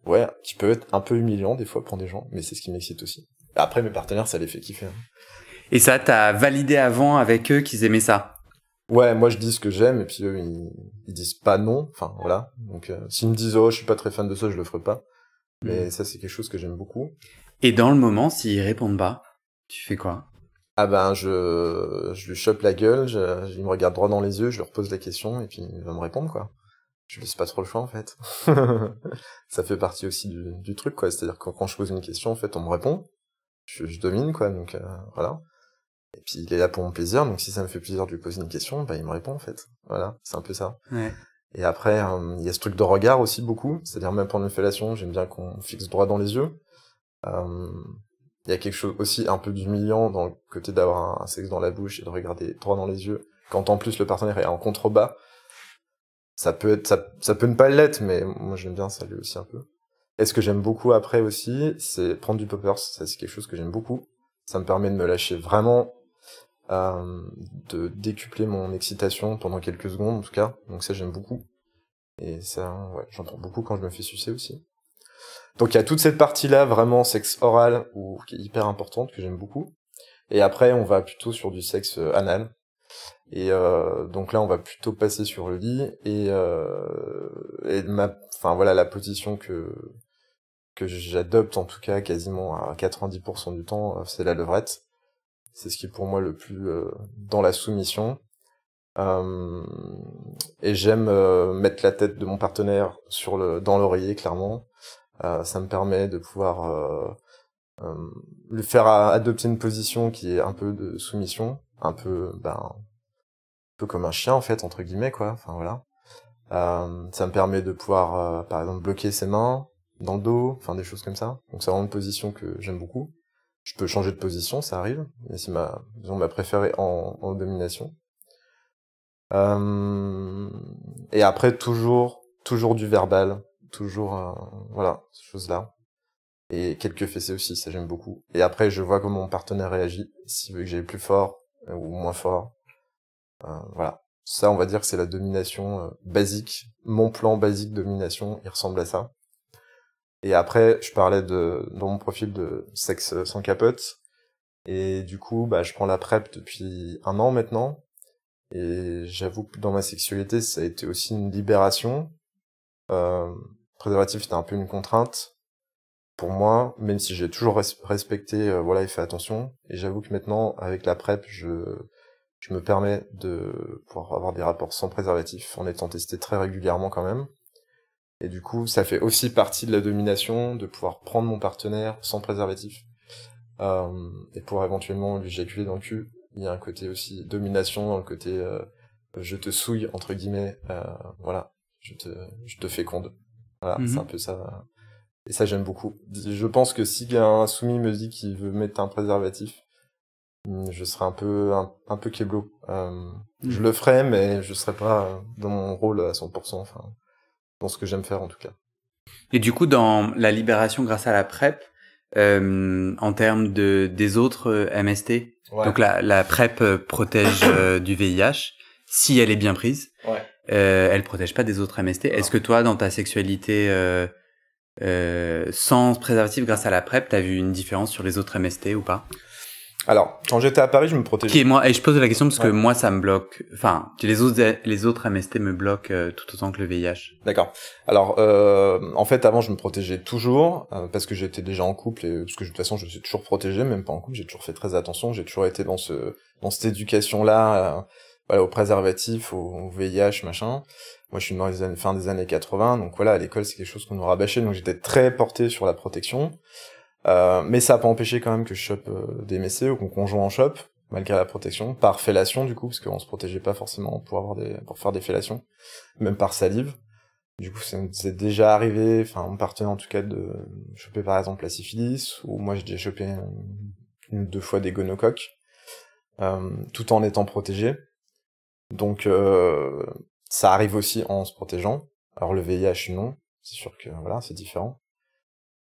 ouais, qui peuvent être un peu humiliants des fois pour des gens, mais c'est ce qui m'excite aussi. Après mes partenaires, ça les fait kiffer. Et ça, t'as validé avant avec eux qu'ils aimaient ça? Ouais, moi je dis ce que j'aime et puis eux ils disent pas non, enfin voilà. Donc s'ils me disent oh je suis pas très fan de ça, je le ferai pas. Mais ça c'est quelque chose que j'aime beaucoup. Et dans le moment, s'ils répondent pas, tu fais quoi? Ah ben je lui chope la gueule, il me regarde droit dans les yeux, je leur pose la question et puis il va me répondre quoi. Je laisse pas trop le choix en fait. Ça fait partie aussi du truc quoi, c'est-à-dire que quand je pose une question en fait on me répond, je domine quoi, donc voilà. Et puis il est là pour mon plaisir, donc si ça me fait plaisir de lui poser une question, bah il me répond en fait. Voilà, c'est un peu ça. Ouais. Et après, il y a ce truc de regard aussi beaucoup, c'est-à-dire même pendant une fellation, j'aime bien qu'on fixe droit dans les yeux. Il y a quelque chose aussi un peu d'humiliant dans le côté d'avoir un sexe dans la bouche et de regarder droit dans les yeux. Quand en plus le partenaire est en contrebas, ça peut ne pas l'être, mais moi j'aime bien ça lui aussi un peu. Et ce que j'aime beaucoup après aussi, c'est prendre du poppers, ça c'est quelque chose que j'aime beaucoup. Ça me permet de me lâcher vraiment, de décupler mon excitation pendant quelques secondes en tout cas, donc ça j'aime beaucoup. Et ça, ouais, j'en prends beaucoup quand je me fais sucer aussi. Donc il y a toute cette partie-là, vraiment sexe oral, qui est hyper importante, que j'aime beaucoup. Et après, on va plutôt sur du sexe anal. Et donc là, on va plutôt passer sur le lit. Et enfin voilà, la position que j'adopte en tout cas quasiment à 90% du temps, c'est la levrette. C'est ce qui est pour moi le plus dans la soumission. Et j'aime mettre la tête de mon partenaire dans l'oreiller, clairement. Ça me permet de pouvoir lui faire adopter une position qui est un peu de soumission, un peu comme un chien en fait entre guillemets quoi. Enfin voilà. Ça me permet de pouvoir par exemple bloquer ses mains dans le dos, enfin des choses comme ça. Donc c'est vraiment une position que j'aime beaucoup. Je peux changer de position, ça arrive, mais c'est ma préférée en domination. Et après toujours du verbal, toujours voilà, ces choses-là. Et quelques fessées aussi, ça j'aime beaucoup. Et après je vois comment mon partenaire réagit, s'il veut que j'aille plus fort ou moins fort. Voilà. Ça on va dire que c'est la domination basique. Mon plan basique domination, il ressemble à ça. Et après, je parlais dans mon profil de sexe sans capote. Et du coup, je prends la PrEP depuis 1 an maintenant. Et j'avoue que dans ma sexualité, ça a été aussi une libération. Préservatif, c'était un peu une contrainte pour moi, même si j'ai toujours respecté, voilà, et fait attention. Et j'avoue que maintenant, avec la PrEP, je me permets de pouvoir avoir des rapports sans préservatif, en étant testé très régulièrement quand même. Et du coup, ça fait aussi partie de la domination, de pouvoir prendre mon partenaire sans préservatif, et pouvoir éventuellement lui éjaculer dans le cul. Il y a un côté aussi domination, dans le côté je te souille, entre guillemets, voilà, je te féconde. Voilà, c'est un peu ça. Et ça, j'aime beaucoup. Je pense que si un soumis me dit qu'il veut mettre un préservatif, je serais un peu kéblo. Je le ferais, mais je serais pas dans mon rôle à 100%, enfin, dans ce que j'aime faire en tout cas. Et du coup, dans la libération grâce à la PrEP, en termes des autres MST, ouais. Donc la PrEP protège du VIH, si elle est bien prise. Ouais. Elle protège pas des autres MST. Non. Est-ce que toi, dans ta sexualité sans préservatif grâce à la PrEP, t'as vu une différence sur les autres MST ou pas? Alors, quand j'étais à Paris, je me protégeais. Et je pose la question parce que moi, ça me bloque. Enfin, les autres MST me bloquent tout autant que le VIH. D'accord. Alors, en fait, avant, je me protégeais toujours parce que j'étais déjà en couple et parce que de toute façon, je suis toujours protégé, même pas en couple. J'ai toujours fait très attention. J'ai toujours été dans cette éducation-là, voilà, au préservatif, au VIH, machin. Moi, je suis dans les fin des années 80, donc voilà, à l'école, c'est quelque chose qu'on nous rabâchait, donc j'étais très porté sur la protection. Mais ça a pas empêché quand même que je chope des MST ou qu'on conjoint en chope, malgré la protection, par fellation du coup, parce qu'on se protégeait pas forcément pour faire des fellations, même par salive. Du coup, c'est déjà arrivé, enfin, mon partenaire en tout cas, de choper par exemple la syphilis, ou moi j'ai déjà chopé une ou deux fois des gonocoques, tout en étant protégé. Donc ça arrive aussi en se protégeant. Alors le VIH non, c'est sûr que voilà, c'est différent.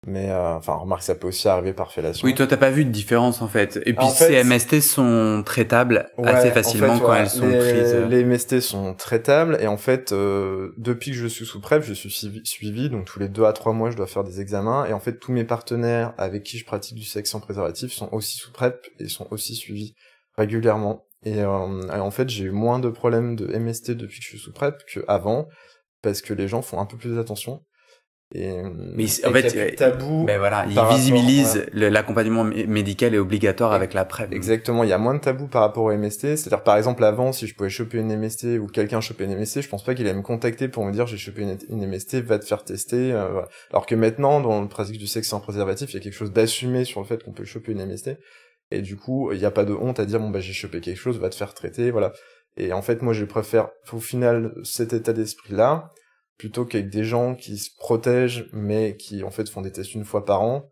Mais enfin, remarque, ça peut aussi arriver par fellation. Oui, toi, t'as pas vu de différence en fait. Et puis ces MST sont traitables assez facilement quand elles sont prises. Les MST sont traitables et en fait, depuis que je suis sous PrEP, je suis suivi, donc tous les 2 à 3 mois, je dois faire des examens. Et en fait, tous mes partenaires avec qui je pratique du sexe sans préservatif sont aussi sous PrEP et sont aussi suivis régulièrement. Et en fait, j'ai eu moins de problèmes de MST depuis que je suis sous PrEP qu'avant, parce que les gens font un peu plus attention. Mais en fait, tabou. Ben voilà, ils visibilisent l'accompagnement médical est obligatoire avec la PrEP. Exactement, il y a moins de tabou par rapport au MST. C'est-à-dire, par exemple, avant, si je pouvais choper une MST ou quelqu'un choper une MST, je pense pas qu'il allait me contacter pour me dire j'ai chopé une MST, va te faire tester. Voilà. Alors que maintenant, dans le pratique du sexe sans préservatif, il y a quelque chose d'assumé sur le fait qu'on peut choper une MST. Et du coup, il n'y a pas de honte à dire bon bah j'ai chopé quelque chose, va te faire traiter, voilà. Et en fait, moi, je préfère au final cet état d'esprit-là, plutôt qu'avec des gens qui se protègent, mais qui en fait font des tests une fois par an,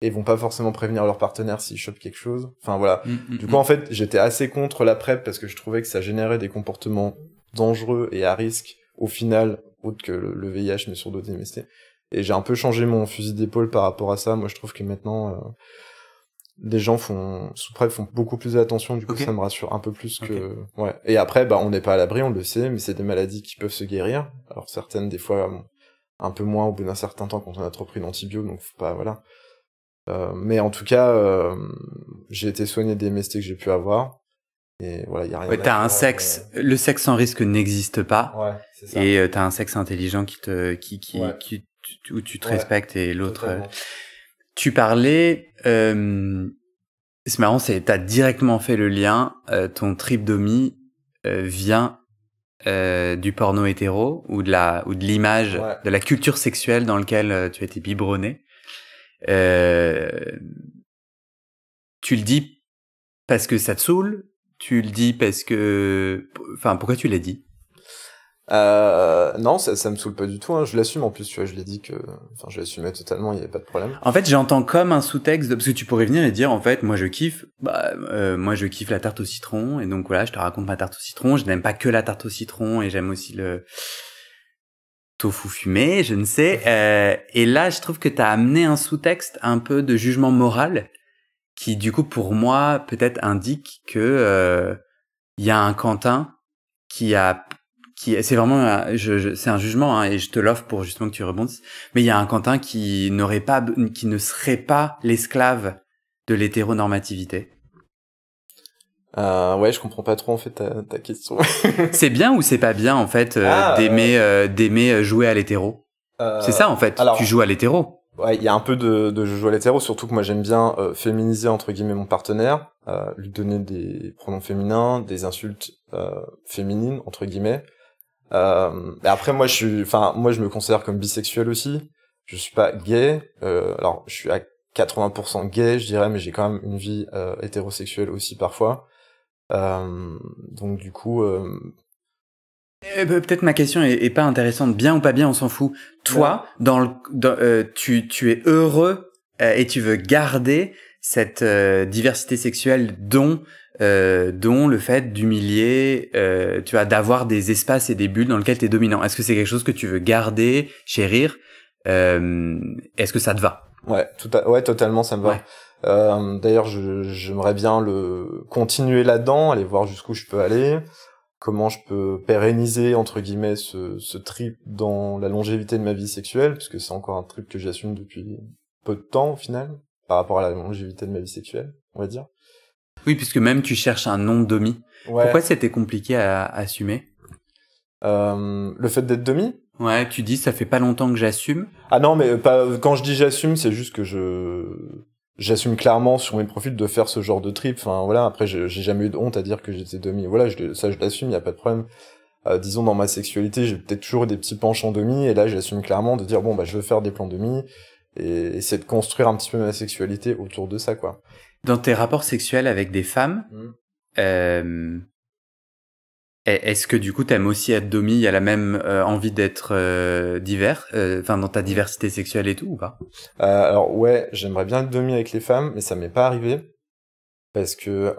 et vont pas forcément prévenir leur partenaire s'ils chopent quelque chose. Enfin voilà. Du coup, en fait, j'étais assez contre la PrEP parce que je trouvais que ça générait des comportements dangereux et à risque, au final, autre que le VIH, mais sur d'autres MST. Et j'ai un peu changé mon fusil d'épaule par rapport à ça. Moi, je trouve que maintenant, les gens sous PrEP font beaucoup plus attention, du coup ça me rassure un peu plus que ouais. Et après bah on n'est pas à l'abri, on le sait, mais c'est des maladies qui peuvent se guérir. Alors certaines des fois un peu moins au bout d'un certain temps quand on a trop pris d'antibio, donc faut pas voilà. Mais en tout cas j'ai été soigné des MST que j'ai pu avoir et voilà, il y a rien. Ouais, t'as un sexe, le sexe sans risque n'existe pas. Ouais, c'est ça. Et t'as un sexe intelligent où tu te respectes et l'autre tu parlais, c'est marrant, t'as directement fait le lien, ton tryptomie vient du porno hétéro ou de l'image, de la culture sexuelle dans laquelle tu as été biberonné. Tu le dis parce que ça te saoule, tu le dis parce que, enfin, pourquoi tu l'as dit? Non, ça me saoule pas du tout, hein. Je l'assume en plus, tu vois, je l'ai dit que, enfin, je l'assumais totalement, il y avait pas de problème. En fait, j'entends comme un sous-texte, parce que tu pourrais venir et dire, en fait, moi je kiffe la tarte au citron, et donc voilà, je te raconte ma tarte au citron, je n'aime pas que la tarte au citron, et j'aime aussi le tofu fumé, je ne sais, et là, je trouve que t'as amené un sous-texte un peu de jugement moral, qui du coup, pour moi, peut-être indique que, y a un Quentin c'est vraiment c'est un jugement, hein, et je te l'offre pour justement que tu rebondisses, mais il y a un Quentin qui ne serait pas l'esclave de l'hétéronormativité. Ouais, je comprends pas trop en fait ta question. C'est bien ou c'est pas bien en fait d'aimer jouer à l'hétéro? C'est ça en fait. Alors, tu joues à l'hétéro. Ouais, il y a un peu de jouer à l'hétéro, surtout que moi j'aime bien féminiser entre guillemets mon partenaire, lui donner des pronoms féminins, des insultes féminines entre guillemets. Et après moi je me considère comme bisexuel aussi. Je suis pas gay, alors je suis à 80% gay je dirais, mais j'ai quand même une vie hétérosexuelle aussi parfois. Donc du coup peut-être ma question est pas intéressante, bien ou pas bien on s'en fout. Toi tu es heureux et tu veux garder cette diversité sexuelle dont le fait d'humilier, tu vois, d'avoir des espaces et des bulles dans lesquels t'es dominant. Est-ce que c'est quelque chose que tu veux garder, chérir? Est-ce que ça te va? Ouais, totalement, ça me va. Ouais. D'ailleurs, j'aimerais bien continuer là-dedans, aller voir jusqu'où je peux aller. comment je peux pérenniser entre guillemets ce trip dans la longévité de ma vie sexuelle, parce que c'est encore un trip que j'assume depuis peu de temps au final, par rapport à la longévité de ma vie sexuelle, on va dire. Oui, puisque même tu cherches un nom demi. Ouais. Pourquoi c'était compliqué à assumer? Le fait d'être demi? Ouais, tu dis ça fait pas longtemps que j'assume. Ah non, mais pas, quand je dis j'assume, c'est juste que j'assume clairement sur mes profils de faire ce genre de trip. Enfin voilà, après j'ai jamais eu de honte à dire que j'étais demi. Voilà, ça je l'assume, y a pas de problème. Disons dans ma sexualité, j'ai peut-être toujours eu des petits penchants demi, et là j'assume clairement de dire bon bah je veux faire des plans demi et essayer de construire un petit peu ma sexualité autour de ça quoi. Dans tes rapports sexuels avec des femmes, est-ce que du coup t'aimes aussi être demi? Il y a la même envie d'être divers, enfin dans ta diversité sexuelle et tout ou pas? Alors ouais, j'aimerais bien être demi avec les femmes, mais ça m'est pas arrivé parce que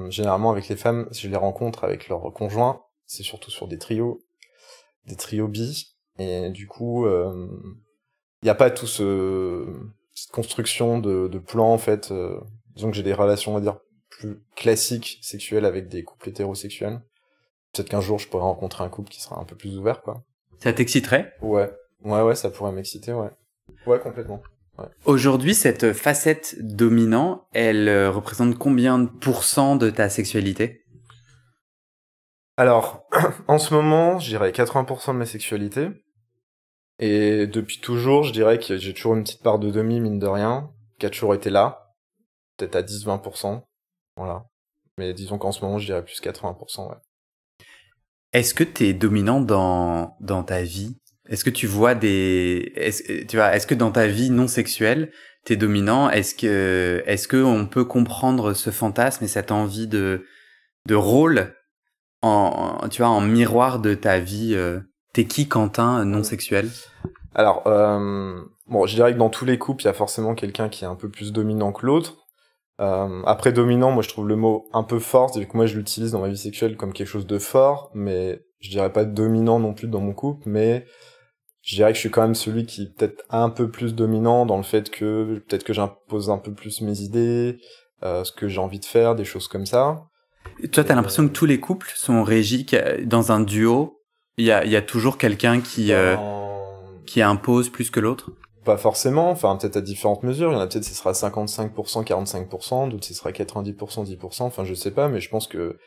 généralement avec les femmes, si je les rencontre avec leurs conjoints, c'est surtout sur des trios bi, et du coup y a pas tout cette construction de plans en fait. Disons que j'ai des relations on va dire plus classiques sexuelles avec des couples hétérosexuels. Peut-être qu'un jour je pourrais rencontrer un couple qui sera un peu plus ouvert quoi. Ça t'exciterait? Ouais, ça pourrait m'exciter, ouais complètement. Ouais. Aujourd'hui, cette facette dominant, elle représente combien de pourcents de ta sexualité? Alors, en ce moment, je dirais 80% de ma sexualité. Et depuis toujours, je dirais que j'ai toujours une petite part de demi, mine de rien, qui a toujours été là. Peut-être à 10-20%. Voilà. Mais disons qu'en ce moment, je dirais plus 80%, ouais. Est-ce que t'es dominant dans ta vie? Est-ce que tu vois est-ce que dans ta vie non sexuelle, t'es dominant? Est-ce que on peut comprendre ce fantasme et cette envie de rôle en miroir de ta vie? T'es qui, Quentin, non sexuel? Alors, bon, je dirais que dans tous les couples, il y a forcément quelqu'un qui est un peu plus dominant que l'autre. Après dominant, moi je trouve le mot un peu fort, c'est que moi je l'utilise dans ma vie sexuelle comme quelque chose de fort, mais je dirais pas dominant non plus dans mon couple, mais je dirais que je suis quand même celui qui est peut-être un peu plus dominant dans le fait que peut-être que j'impose un peu plus mes idées, ce que j'ai envie de faire, des choses comme ça. Toi, t'as l'impression que tous les couples sont régis dans un duo, il y a toujours quelqu'un qui impose plus que l'autre? Pas forcément, enfin peut-être à différentes mesures, il y en a peut-être ce sera 55%, 45%, d'autres ce sera 90%, 10%, enfin je sais pas, mais je pense que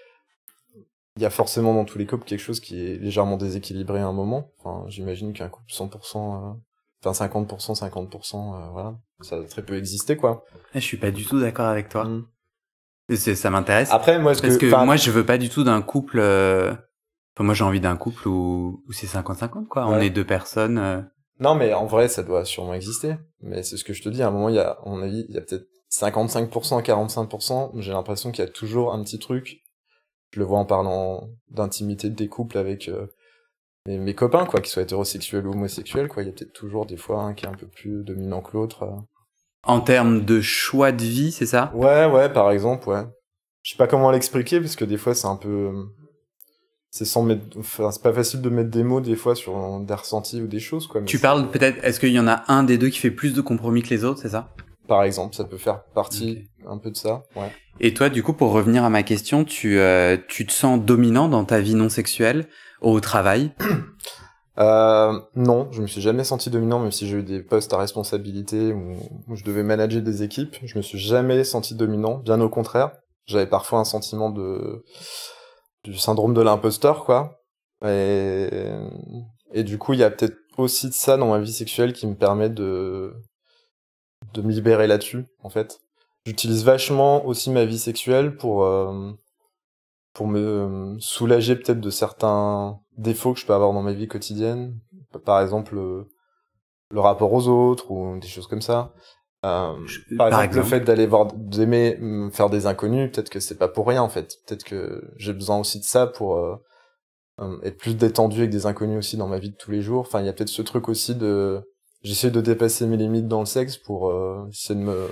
il y a forcément dans tous les couples quelque chose qui est légèrement déséquilibré à un moment. Enfin, j'imagine qu'un couple 100%, enfin 50%, 50%, voilà, ça a très peu existé quoi. Je suis pas du tout d'accord avec toi. Ça m'intéresse. Après, moi, parce que moi, je veux pas du tout d'un couple. Enfin, moi, j'ai envie d'un couple où c'est 50-50 quoi. Ouais. On est deux personnes. Non, mais en vrai, ça doit sûrement exister. Mais c'est ce que je te dis. À un moment, à mon avis, il y a peut-être 55%, 45%. J'ai l'impression qu'il y a toujours un petit truc. Je le vois en parlant d'intimité des couples avec mes copains, quoi, qu'ils soient hétérosexuels ou homosexuels, quoi. Il y a peut-être toujours des fois un qui est un peu plus dominant que l'autre. En termes de choix de vie, c'est ça? Ouais, par exemple, ouais. Je sais pas comment l'expliquer, parce que des fois, c'est un peu... Enfin, c'est pas facile de mettre des mots, des fois, sur des ressentis ou des choses, quoi. Tu parles peut-être... Est-ce qu'il y en a un des deux qui fait plus de compromis que les autres, c'est ça? Par exemple, ça peut faire partie un peu de ça, ouais. Et toi, du coup, pour revenir à ma question, tu te sens dominant dans ta vie non sexuelle, au travail? Non, je me suis jamais senti dominant, même si j'ai eu des postes à responsabilité où je devais manager des équipes. Je me suis jamais senti dominant, bien au contraire. J'avais parfois un sentiment du syndrome de l'imposteur, quoi. Et du coup, il y a peut-être aussi de ça dans ma vie sexuelle qui me permet de me libérer là-dessus, en fait. J'utilise vachement aussi ma vie sexuelle pour me soulager peut-être de certains défauts que je peux avoir dans ma vie quotidienne. Par exemple, le rapport aux autres ou des choses comme ça. Par exemple, le fait d'aimer faire des inconnus, peut-être que c'est pas pour rien en fait. Peut-être que j'ai besoin aussi de ça pour être plus détendu avec des inconnus aussi dans ma vie de tous les jours. Enfin, il y a peut-être ce truc aussi j'essaie de dépasser mes limites dans le sexe pour essayer de me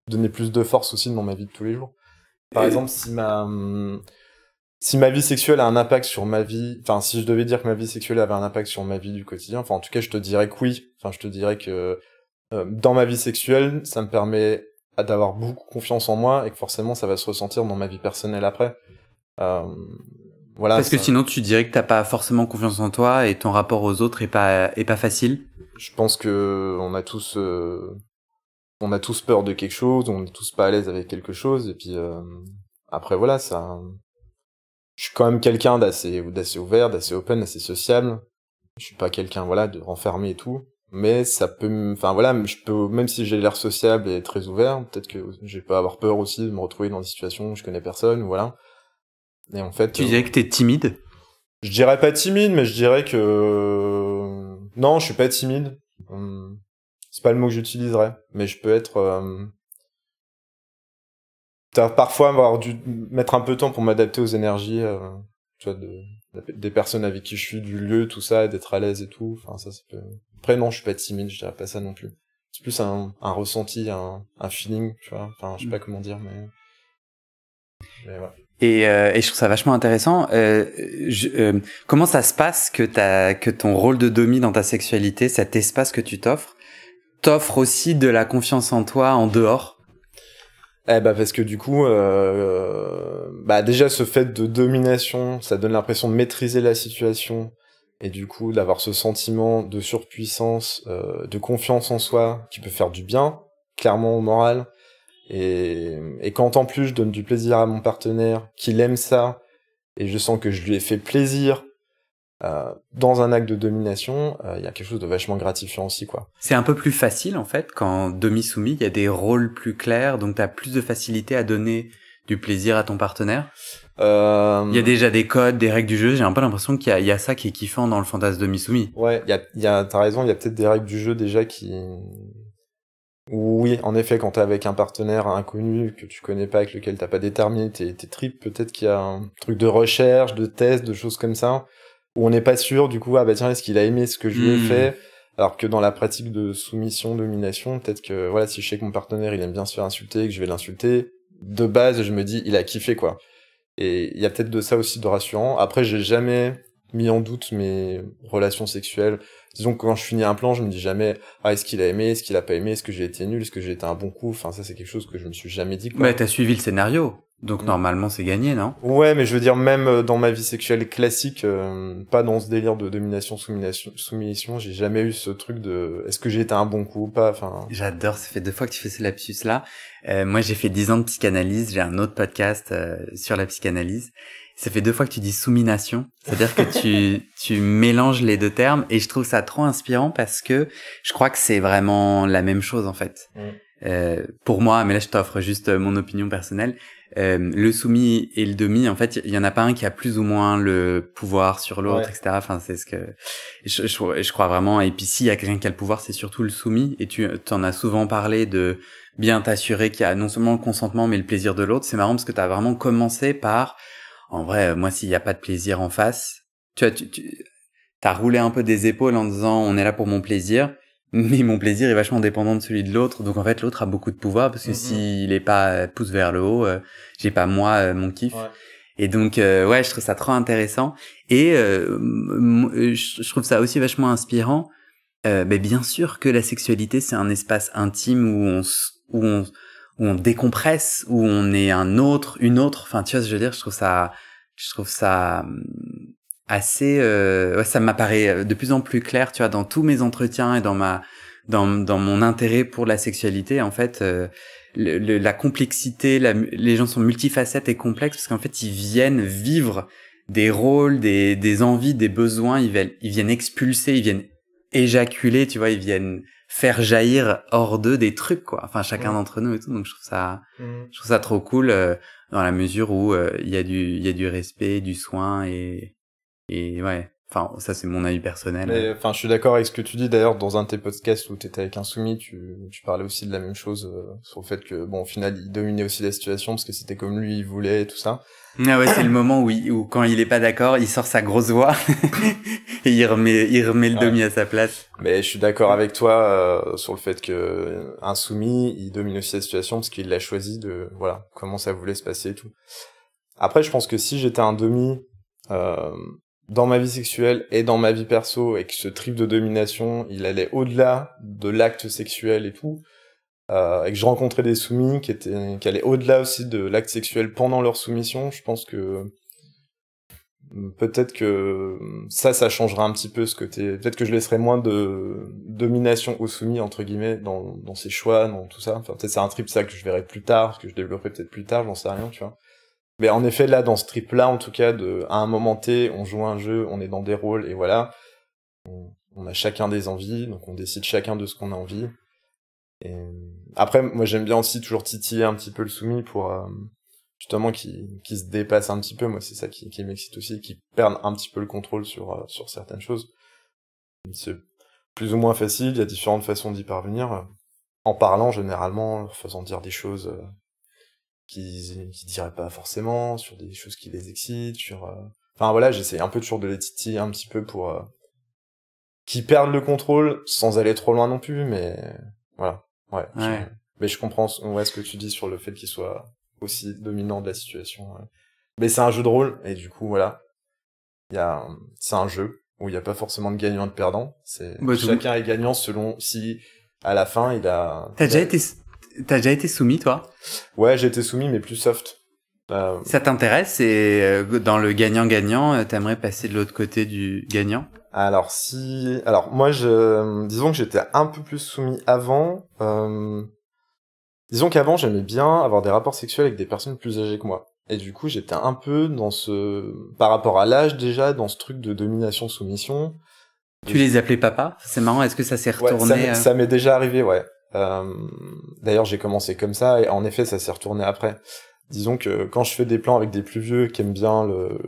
donner plus de force aussi dans ma vie de tous les jours. Par exemple, si ma vie sexuelle a un impact sur ma vie, enfin, si je devais dire que ma vie sexuelle avait un impact sur ma vie du quotidien, enfin, en tout cas, je te dirais que oui. Enfin, je te dirais que dans ma vie sexuelle, ça me permet d'avoir beaucoup confiance en moi et que forcément, ça va se ressentir dans ma vie personnelle après. voilà. Parce que sinon, tu dirais que t'as pas forcément confiance en toi et ton rapport aux autres est pas facile. Je pense que on a tous peur de quelque chose, on est tous pas à l'aise avec quelque chose, et puis après voilà, ça. Je suis quand même quelqu'un d'assez ouvert, d'assez open, d'assez sociable. Je suis pas quelqu'un voilà de renfermé et tout, mais ça peut, enfin voilà, je peux, même si j'ai l'air sociable et très ouvert, peut-être que je vais pas avoir peur aussi de me retrouver dans des situations où je connais personne, voilà. Et en fait, Tu dirais que t'es timide? je dirais pas timide, mais je dirais que non, je suis pas timide. C'est pas le mot que j'utiliserais, mais je peux être parfois avoir dû mettre un peu de temps pour m'adapter aux énergies, tu vois, des personnes avec qui je suis, du lieu, tout ça, d'être à l'aise et tout. Enfin, ça peut. Après, non, je suis pas timide, je dirais pas ça non plus. C'est plus un ressenti, un feeling, tu vois. Enfin, je sais pas comment dire, mais ouais. Et je trouve ça vachement intéressant. Comment ça se passe que ton rôle de domi dans ta sexualité, cet espace que tu t'offre aussi de la confiance en toi en dehors? Eh bah parce que du coup, bah déjà ce fait de domination, ça donne l'impression de maîtriser la situation et du coup d'avoir ce sentiment de surpuissance, de confiance en soi qui peut faire du bien, clairement au moral. Et quand en plus je donne du plaisir à mon partenaire, qu'il aime ça, et je sens que je lui ai fait plaisir dans un acte de domination, il y a quelque chose de vachement gratifiant aussi, quoi. C'est un peu plus facile en fait quand demi-soumis, il y a des rôles plus clairs, donc t'as plus de facilité à donner du plaisir à ton partenaire. Il y a déjà des codes, des règles du jeu. J'ai un peu l'impression qu'il y a ça qui est kiffant dans le fantasme demi-soumis. Ouais, t'as raison, il y a peut-être des règles du jeu déjà qui. Oui, en effet, quand t'es avec un partenaire inconnu que tu connais pas, avec lequel t'as pas déterminé tes tripes, peut-être qu'il y a un truc de recherche, de test, de choses comme ça, où on n'est pas sûr, du coup, ah bah tiens, est-ce qu'il a aimé ce que je lui ai fait? Alors que dans la pratique de soumission, domination, peut-être que, voilà, si je sais que mon partenaire, il aime bien se faire insulter, que je vais l'insulter, de base, je me dis, il a kiffé, quoi. Et il y a peut-être de ça aussi de rassurant. Après, j'ai jamais mis en doute mes relations sexuelles. Disons que quand je finis un plan, je me dis jamais, ah, est-ce qu'il a aimé, est-ce qu'il a pas aimé, est-ce que j'ai été nul, est-ce que j'ai été un bon coup? Enfin, ça, c'est quelque chose que je me suis jamais dit, quoi. Bah, t'as suivi le scénario. Donc, normalement, c'est gagné, non? Ouais, mais je veux dire, même dans ma vie sexuelle classique, pas dans ce délire de domination, soumission, j'ai jamais eu ce truc de, est-ce que j'ai été un bon coup ou pas, enfin. J'adore, ça fait 2 fois que tu fais ce lapsus-là. Moi, j'ai fait 10 ans de psychanalyse, j'ai un autre podcast sur la psychanalyse. Ça fait 2 fois que tu dis soumination, c'est-à-dire que tu mélanges les 2 termes, et je trouve ça trop inspirant parce que je crois que c'est vraiment la même chose en fait. Pour moi, mais là je t'offre juste mon opinion personnelle, le soumis et le demi, en fait, il y en a pas un qui a plus ou moins le pouvoir sur l'autre, etc. Enfin, c'est ce que je crois vraiment. Et puis s'il y a quelqu'un qui a le pouvoir, c'est surtout le soumis. Et tu t'en as souvent parlé de bien t'assurer qu'il y a non seulement le consentement mais le plaisir de l'autre. C'est marrant parce que t'as vraiment commencé par, en vrai, moi s'il y a pas de plaisir en face, tu vois, t'as roulé un peu des épaules en disant on est là pour mon plaisir. Mais mon plaisir est vachement dépendant de celui de l'autre, donc en fait l'autre a beaucoup de pouvoir parce que s'il est pas pouce vers le haut, j'ai pas moi mon kiff. Ouais. Et donc ouais, je trouve ça trop intéressant et je trouve ça aussi vachement inspirant. Mais bien sûr que la sexualité c'est un espace intime où on décompresse, où on est une autre. Enfin tu vois ce que je veux dire, je trouve ça assez ouais, ça m'apparaît de plus en plus clair, tu vois, dans tous mes entretiens et dans mon intérêt pour la sexualité. En fait, la complexité, les gens sont multifacettes et complexes parce qu'en fait ils viennent vivre des rôles, des envies, des besoins, ils viennent expulser, ils viennent éjaculer, tu vois, ils viennent faire jaillir hors d'eux des trucs, quoi. Enfin, chacun d'entre nous et tout. Donc je trouve ça trop cool dans la mesure où il y a du respect, du soin et ouais, enfin, ça c'est mon avis personnel. Mais enfin, je suis d'accord avec ce que tu dis. D'ailleurs, dans un de tes podcasts où t'étais avec un soumis, tu parlais aussi de la même chose sur le fait que, bon, au final, il dominait aussi la situation parce que c'était comme lui, il voulait et tout ça. Ah ouais, c'est le moment où quand il est pas d'accord, il sort sa grosse voix et il remet le demi à sa place. Mais je suis d'accord avec toi sur le fait que un soumis, il domine aussi la situation parce qu'il l'a choisi de, voilà, comment ça voulait se passer et tout. Après, je pense que si j'étais un demi, dans ma vie sexuelle et dans ma vie perso, et que ce trip de domination, il allait au-delà de l'acte sexuel et tout, et que je rencontrais des soumis qui allaient au-delà aussi de l'acte sexuel pendant leur soumission, je pense que peut-être que ça changera un petit peu ce côté. Peut-être que je laisserai moins de domination au soumis entre guillemets dans ses choix, dans tout ça. Enfin, peut-être c'est un trip ça que je verrai plus tard, que je développerai peut-être plus tard, j'en sais rien, tu vois. Mais en effet, là, dans ce trip-là, en tout cas, à un moment T, on joue un jeu, on est dans des rôles, et voilà. On a chacun des envies, donc on décide chacun de ce qu'on a envie. Et après, moi, j'aime bien aussi toujours titiller un petit peu le soumis pour justement qu'il se dépasse un petit peu. Moi, c'est ça qui m'excite aussi, qu'il perde un petit peu le contrôle sur certaines choses. C'est plus ou moins facile, il y a différentes façons d'y parvenir. En parlant, généralement, en faisant dire des choses qu'ils diraient pas forcément, sur des choses qui les excitent, enfin voilà, j'essaie un peu toujours de les titiller un petit peu pour qu'ils perdent le contrôle sans aller trop loin non plus, mais voilà, ouais. Mais je comprends ce que tu dis sur le fait qu'il soit aussi dominant de la situation. Ouais. Mais c'est un jeu de rôle, et du coup, voilà, c'est un jeu où il n'y a pas forcément de gagnant et de perdant. Chacun est gagnant selon si à la fin il a. T'as déjà été soumis, toi? Ouais, j'ai été soumis, mais plus soft. Ça t'intéresse, et dans le gagnant-gagnant, t'aimerais passer de l'autre côté du gagnant? Alors moi, disons que j'étais un peu plus soumis avant. Disons qu'avant, j'aimais bien avoir des rapports sexuels avec des personnes plus âgées que moi. Et du coup, j'étais un peu par rapport à l'âge déjà, dans ce truc de domination-soumission. Tu les appelais papa? C'est marrant, est-ce que ça s'est retourné? Ouais, ça m'est déjà arrivé, ouais. D'ailleurs, j'ai commencé comme ça, et en effet, ça s'est retourné après. Disons que quand je fais des plans avec des plus vieux qui aiment bien le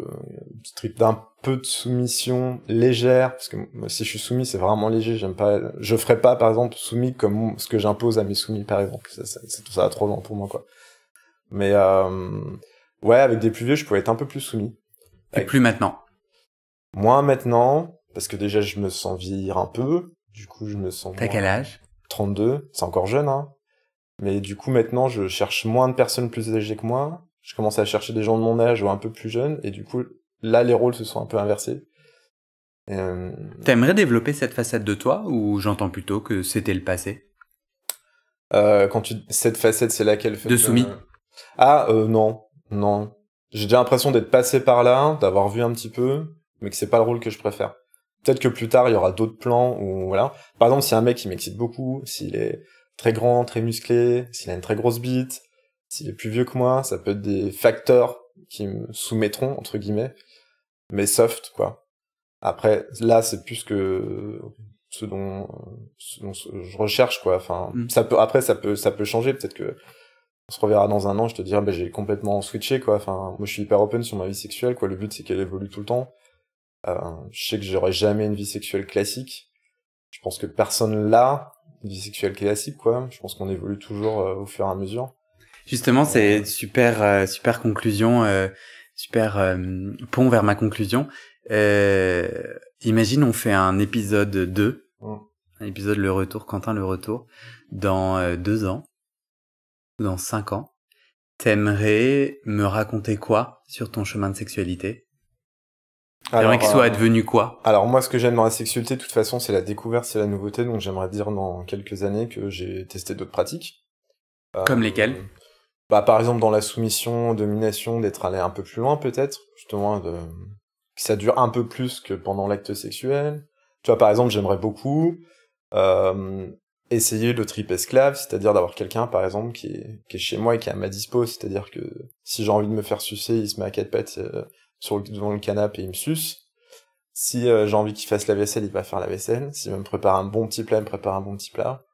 trip d'un peu de soumission légère, parce que moi, si je suis soumis, c'est vraiment léger, je ferais pas, par exemple, soumis comme ce que j'impose à mes soumis, par exemple. Ça va trop loin pour moi, quoi. Mais, ouais, avec des plus vieux, je pouvais être un peu plus soumis. Et plus maintenant? Moins maintenant, parce que déjà, je me sens vieillir un peu, du coup, je me sens... T'as quel âge? 32, c'est encore jeune, hein. Mais du coup, maintenant, je cherche moins de personnes plus âgées que moi. Je commence à chercher des gens de mon âge ou un peu plus jeunes. Et du coup, là, les rôles se sont un peu inversés. T'aimerais développer cette facette de toi, ou j'entends plutôt que c'était le passé? Cette facette, c'est laquelle? De soumis. Non. J'ai déjà l'impression d'être passé par là, d'avoir vu un petit peu, mais que c'est pas le rôle que je préfère. Peut-être que plus tard, il y aura d'autres plans où, voilà. Par exemple, si un mec, il m'excite beaucoup, s'il est très grand, très musclé, s'il a une très grosse bite, s'il est plus vieux que moi, ça peut être des facteurs qui me soumettront, entre guillemets, mais soft, quoi. Après, là, c'est plus que ce dont je recherche, quoi. Enfin, ça peut changer, peut-être que on se reverra dans un an, je te dirai, j'ai complètement switché, quoi. Enfin, moi, je suis hyper open sur ma vie sexuelle, quoi. Le but, c'est qu'elle évolue tout le temps. Je sais que j'aurai jamais une vie sexuelle classique. Je pense que personne l'a, une vie sexuelle classique, quoi. Je pense qu'on évolue toujours au fur et à mesure. Justement, c'est super conclusion, super pont vers ma conclusion. Imagine, on fait un épisode 2, un épisode Le Retour, Quentin Le Retour, dans 2 ans, ou dans 5 ans. T'aimerais me raconter quoi sur ton chemin de sexualité? T'aimerais qu'il soit advenu quoi? Alors moi, ce que j'aime dans la sexualité, de toute façon, c'est la découverte, c'est la nouveauté, donc j'aimerais dire dans quelques années que j'ai testé d'autres pratiques. Comme lesquelles? Par exemple, dans la soumission, domination, d'être allé un peu plus loin, peut-être, justement, que ça dure un peu plus que pendant l'acte sexuel. Tu vois, par exemple, j'aimerais beaucoup essayer le trip esclave, c'est-à-dire d'avoir quelqu'un, par exemple, qui est chez moi et qui est à ma dispo, c'est-à-dire que si j'ai envie de me faire sucer, il se met à 4 pattes devant le canapé et il me suce. Si j'ai envie qu'il fasse la vaisselle, il va faire la vaisselle. S'il veut me préparer un bon petit plat, il me prépare un bon petit plat.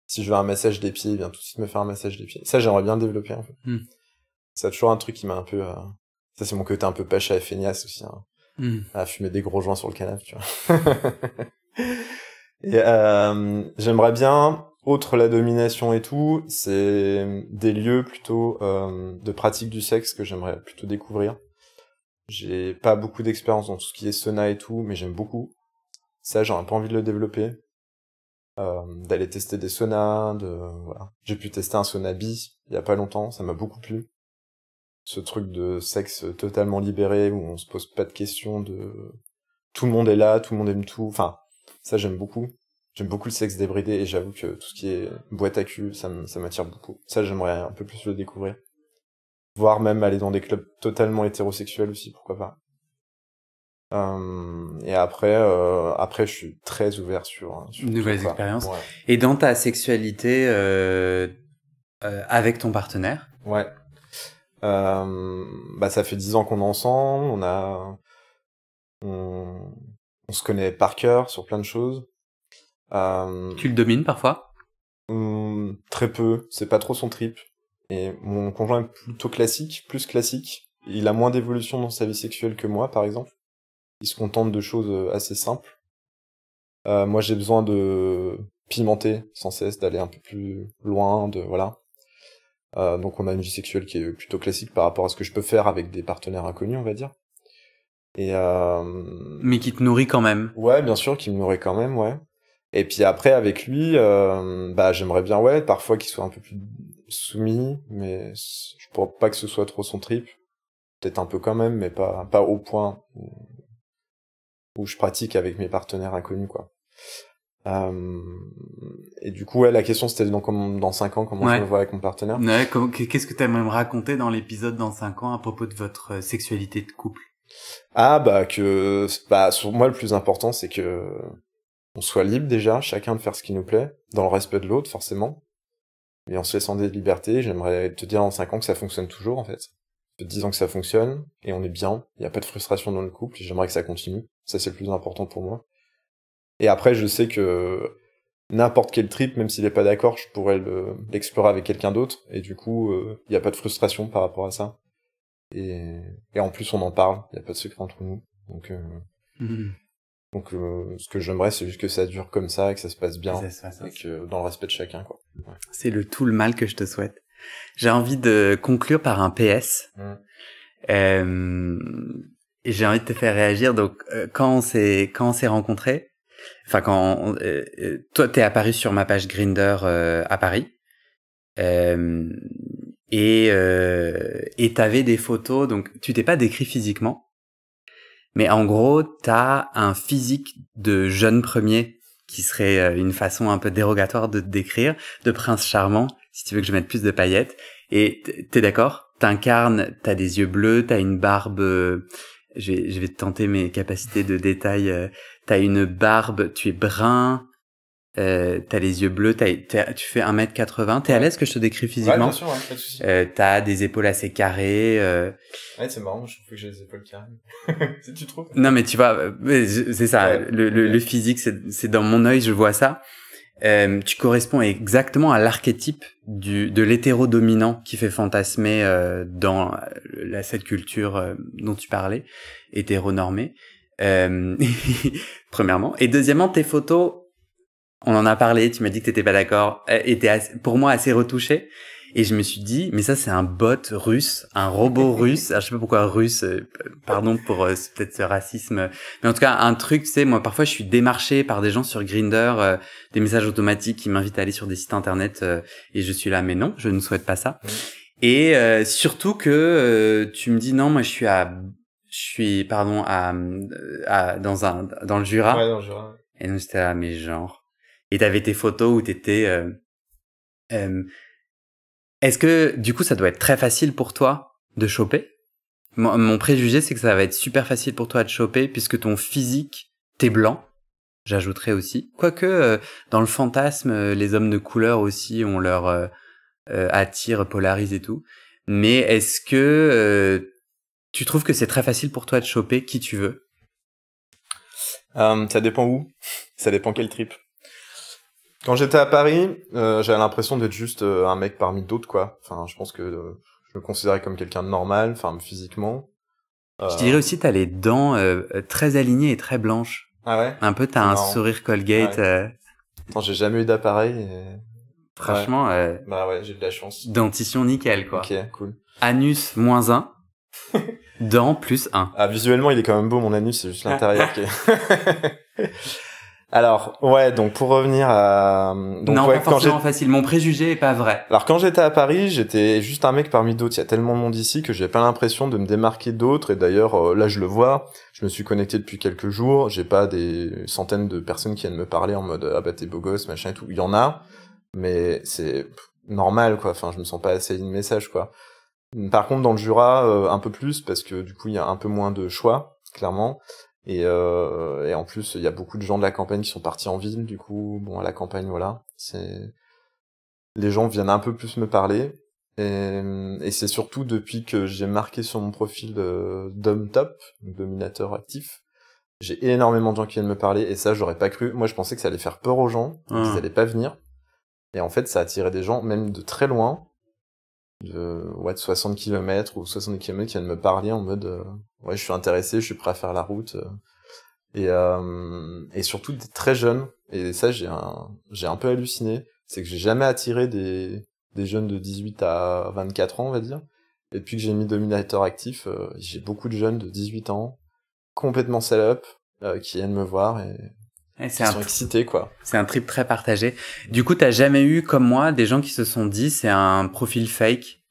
Si je veux un massage des pieds, il vient tout de suite me faire un massage des pieds. Ça, j'aimerais bien le développer, en fait. C'est toujours un truc qui m'a un peu... Ça, c'est mon côté un peu pacha et feignasse aussi, hein. À fumer des gros joints sur le canapé, tu vois. Et j'aimerais bien, outre la domination et tout, c'est des lieux plutôt de pratique du sexe que j'aimerais plutôt découvrir. J'ai pas beaucoup d'expérience dans tout ce qui est sauna et tout, mais j'aime beaucoup. Ça, j'aurais pas envie de le développer. D'aller tester des saunas, voilà. J'ai pu tester un sauna bi il y a pas longtemps, ça m'a beaucoup plu. Ce truc de sexe totalement libéré où on se pose pas de questions tout le monde est là, tout le monde aime tout. Enfin, ça j'aime beaucoup. J'aime beaucoup le sexe débridé et j'avoue que tout ce qui est boîte à cul, ça m'attire beaucoup. Ça, j'aimerais un peu plus le découvrir. Voire même aller dans des clubs totalement hétérosexuels aussi, pourquoi pas. Et après, je suis très ouvert sur nouvelles tout, expériences. Ouais. Et dans ta sexualité avec ton partenaire? Ouais. Ça fait 10 ans qu'on est ensemble, on se connaît par cœur sur plein de choses. Tu le domines parfois? Très peu, c'est pas trop son trip. Et mon conjoint est plutôt plus classique. Il a moins d'évolution dans sa vie sexuelle que moi, par exemple. Il se contente de choses assez simples. Moi, j'ai besoin de pimenter sans cesse, d'aller un peu plus loin, voilà. Donc on a une vie sexuelle qui est plutôt classique par rapport à ce que je peux faire avec des partenaires inconnus, on va dire. Et mais qui te nourrit quand même. Ouais, bien sûr, qui me nourrit quand même, ouais. Et puis après, avec lui, j'aimerais bien, parfois qu'il soit un peu plus soumis, mais je pense pas que ce soit trop son trip. Peut-être un peu quand même, mais pas au point où je pratique avec mes partenaires inconnus, quoi. Et du coup, la question c'était donc dans 5 ans, comment je me vois avec mon partenaire. Ouais, qu'est-ce que t'aimerais me raconter dans l'épisode dans 5 ans à propos de votre sexualité de couple? Sur moi, le plus important, c'est que on soit libre déjà, chacun de faire ce qui nous plaît, dans le respect de l'autre, forcément. Et en se laissant des libertés, j'aimerais te dire dans 5 ans que ça fonctionne toujours, en fait. Ça fait 10 ans que ça fonctionne, et on est bien, il n'y a pas de frustration dans le couple, et j'aimerais que ça continue. Ça, c'est le plus important pour moi. Et après, je sais que n'importe quel trip, même s'il est pas d'accord, je pourrais l'explorer avec quelqu'un d'autre, et du coup, il n'y a pas de frustration par rapport à ça. Et en plus, on en parle, il n'y a pas de secret entre nous. Donc, ce que j'aimerais, c'est juste que ça dure comme ça, et que ça se passe bien, et que dans le respect de chacun, quoi. Ouais. C'est tout le mal que je te souhaite. J'ai envie de conclure par un PS. Et j'ai envie de te faire réagir. Donc, quand on s'est rencontrés, enfin toi t'es apparu sur ma page Grindr à Paris, et t'avais des photos. Donc, tu t'es pas décrit physiquement, mais en gros, t'as un physique de jeune premier qui serait une façon un peu dérogatoire de te décrire, de prince charmant, si tu veux que je mette plus de paillettes. Et t'es d'accord? T'incarnes, t'as des yeux bleus, t'as une barbe, je vais tenter mes capacités de détail, t'as une barbe, tu es brun, t'as les yeux bleus, tu fais 1m80, t'es à l'aise que je te décris physiquement? Ouais, bien sûr, pas de soucis. T'as des épaules assez carrées. Ouais, c'est marrant, je trouve que j'ai les épaules carrées. Tu trouves? Non, mais tu vois, c'est ça, le physique, c'est dans mon œil, je vois ça. Tu corresponds exactement à l'archétype de l'hétéro-dominant qui fait fantasmer dans cette culture dont tu parlais, hétéronormée. Premièrement. Et deuxièmement, tes photos, on en a parlé, tu m'as dit que t'étais pas d'accord, étaient pour moi assez retouchées. Et je me suis dit, mais ça c'est un bot russe, un robot russe. Alors, je sais pas pourquoi russe, pardon pour peut-être ce racisme. Mais en tout cas, un truc, tu sais, moi parfois je suis démarché par des gens sur Grindr, des messages automatiques qui m'invitent à aller sur des sites internet, et je suis là, mais non, je ne souhaite pas ça. Et surtout que tu me dis non, moi je suis dans le Jura. Ouais, dans le Jura. Et nous c'était là, mais genre. Et t'avais tes photos où t'étais. Est-ce que du coup ça doit être très facile pour toi de choper? Mon préjugé c'est que ça va être super facile pour toi de choper puisque ton physique, t'es blanc. J'ajouterais aussi. Quoique dans le fantasme, les hommes de couleur aussi ont leur attire, polarise et tout. Mais est-ce que tu trouves que c'est très facile pour toi de choper qui tu veux? Ça dépend où. Ça dépend quel trip. Quand j'étais à Paris, j'avais l'impression d'être juste un mec parmi d'autres, quoi. Enfin, je pense que je me considérais comme quelqu'un de normal, enfin, physiquement. Je dirais aussi t'as les dents très alignées et très blanches. Ah ouais? Un peu, t'as un sourire Colgate. Ouais. Attends, j'ai jamais eu d'appareil. Franchement, bah ouais, j'ai de la chance. Dentition nickel, quoi. Ok, cool. Anus -1, dents +1. Ah, visuellement, il est quand même beau, mon anus, c'est juste l'intérieur qui est... Alors, ouais, donc pour revenir à... Donc, non, ouais, pas forcément facile. Mon préjugé est pas vrai. Alors, quand j'étais à Paris, j'étais juste un mec parmi d'autres. Il y a tellement de monde ici que j'ai pas l'impression de me démarquer d'autres. Et d'ailleurs, là, je le vois. Je me suis connecté depuis quelques jours. J'ai pas des centaines de personnes qui viennent me parler en mode « Ah bah, t'es beau gosse, machin et tout ». Il y en a, mais c'est normal, quoi. Enfin, je me sens pas assailli de messages, quoi. Par contre, dans le Jura, un peu plus, parce que du coup, il y a un peu moins de choix, clairement. Et en plus, il y a beaucoup de gens de la campagne qui sont partis en ville, du coup, bon, à la campagne, voilà. Les gens viennent un peu plus me parler. Et c'est surtout depuis que j'ai marqué sur mon profil d'homme top, dominateur actif, j'ai énormément de gens qui viennent me parler, et ça, j'aurais pas cru. Moi, je pensais que ça allait faire peur aux gens, qu'ils allaient pas venir. Et en fait, ça attirait des gens, même de très loin, de 60 km ou 70 km, qui viennent me parler en mode, ouais, je suis intéressé, je suis prêt à faire la route. Et surtout des très jeunes. Et ça, j'ai un peu halluciné. C'est que j'ai jamais attiré des jeunes de 18 à 24 ans, on va dire. Et depuis que j'ai mis Dominator actif, j'ai beaucoup de jeunes de 18 ans, complètement sell-up, qui viennent me voir et qui sont excités, quoi. C'est un trip très partagé. Du coup, t'as jamais eu, comme moi, des gens qui se sont dit, c'est un profil fake?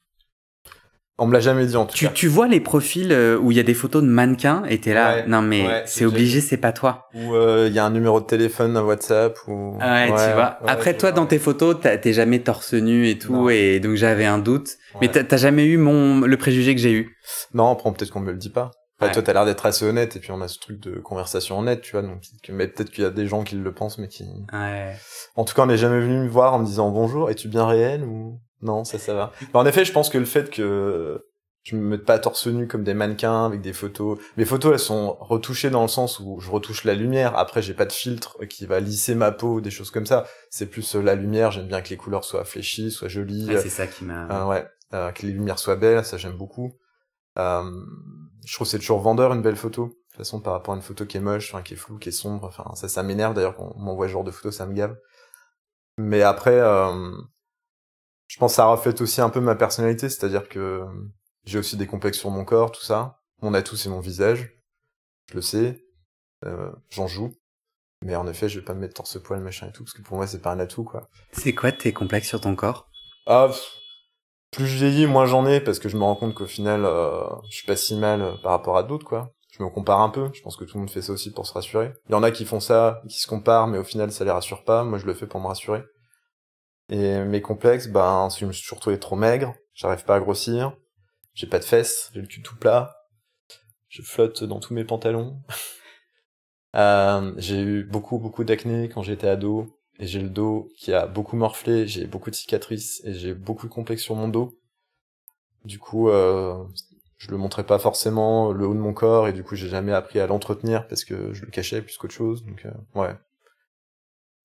On me l'a jamais dit, en tout cas. Tu vois les profils où il y a des photos de mannequins et t'es là, ouais, non mais c'est obligé, c'est pas toi. Ou il y a un numéro de téléphone, un WhatsApp, ou... Ouais, tu vois. Après, toi, dans tes photos, t'es jamais torse nu et tout, non. Et donc j'avais un doute. Ouais. Mais t'as jamais eu le préjugé que j'ai eu? Non, après, peut-être qu'on me le dit pas. Enfin, toi, t'as l'air d'être assez honnête, et puis on a ce truc de conversation honnête, tu vois, donc, mais peut-être qu'il y a des gens qui le pensent, mais qui... Ouais. En tout cas, on n'est jamais venu me voir en me disant bonjour, es-tu bien réel, ou... Non, ça va. Mais en effet, je pense que le fait que je me mette pas torse nu comme des mannequins avec des photos. Mes photos, elles sont retouchées dans le sens où je retouche la lumière. Après, j'ai pas de filtre qui va lisser ma peau, des choses comme ça. C'est plus la lumière. J'aime bien que les couleurs soient fléchies, soient jolies. Ouais, c'est ça qui m'a... ouais. Que les lumières soient belles, ça j'aime beaucoup. Je trouve que c'est toujours vendeur une belle photo. De toute façon, par rapport à une photo qui est moche, enfin, qui est floue, qui est sombre. Enfin, ça m'énerve d'ailleurs quand on m'envoie ce genre de photo, ça me gave. Mais après, je pense que ça reflète aussi un peu ma personnalité, c'est-à-dire que j'ai aussi des complexes sur mon corps, tout ça. Mon atout, c'est mon visage. Je le sais. J'en joue. Mais en effet, je vais pas me mettre torse-poil, machin et tout, parce que pour moi, c'est pas un atout, quoi. C'est quoi tes complexes sur ton corps? Ah, plus je vieillis, moins j'en ai, parce que je me rends compte qu'au final, je suis pas si mal par rapport à d'autres, quoi. Je me compare un peu. Je pense que tout le monde fait ça aussi pour se rassurer. Il y en a qui font ça, qui se comparent, mais au final, ça les rassure pas. Moi, je le fais pour me rassurer. Et mes complexes, je me suis toujours trouvé trop maigre. J'arrive pas à grossir. J'ai pas de fesses, j'ai le cul tout plat, je flotte dans tous mes pantalons. J'ai eu beaucoup d'acné quand j'étais ado, et j'ai le dos qui a beaucoup morflé, j'ai beaucoup de cicatrices, et j'ai beaucoup de complexes sur mon dos. Du coup, je le montrais pas forcément, le haut de mon corps, et du coup j'ai jamais appris à l'entretenir, parce que je le cachais plus qu'autre chose, donc ouais.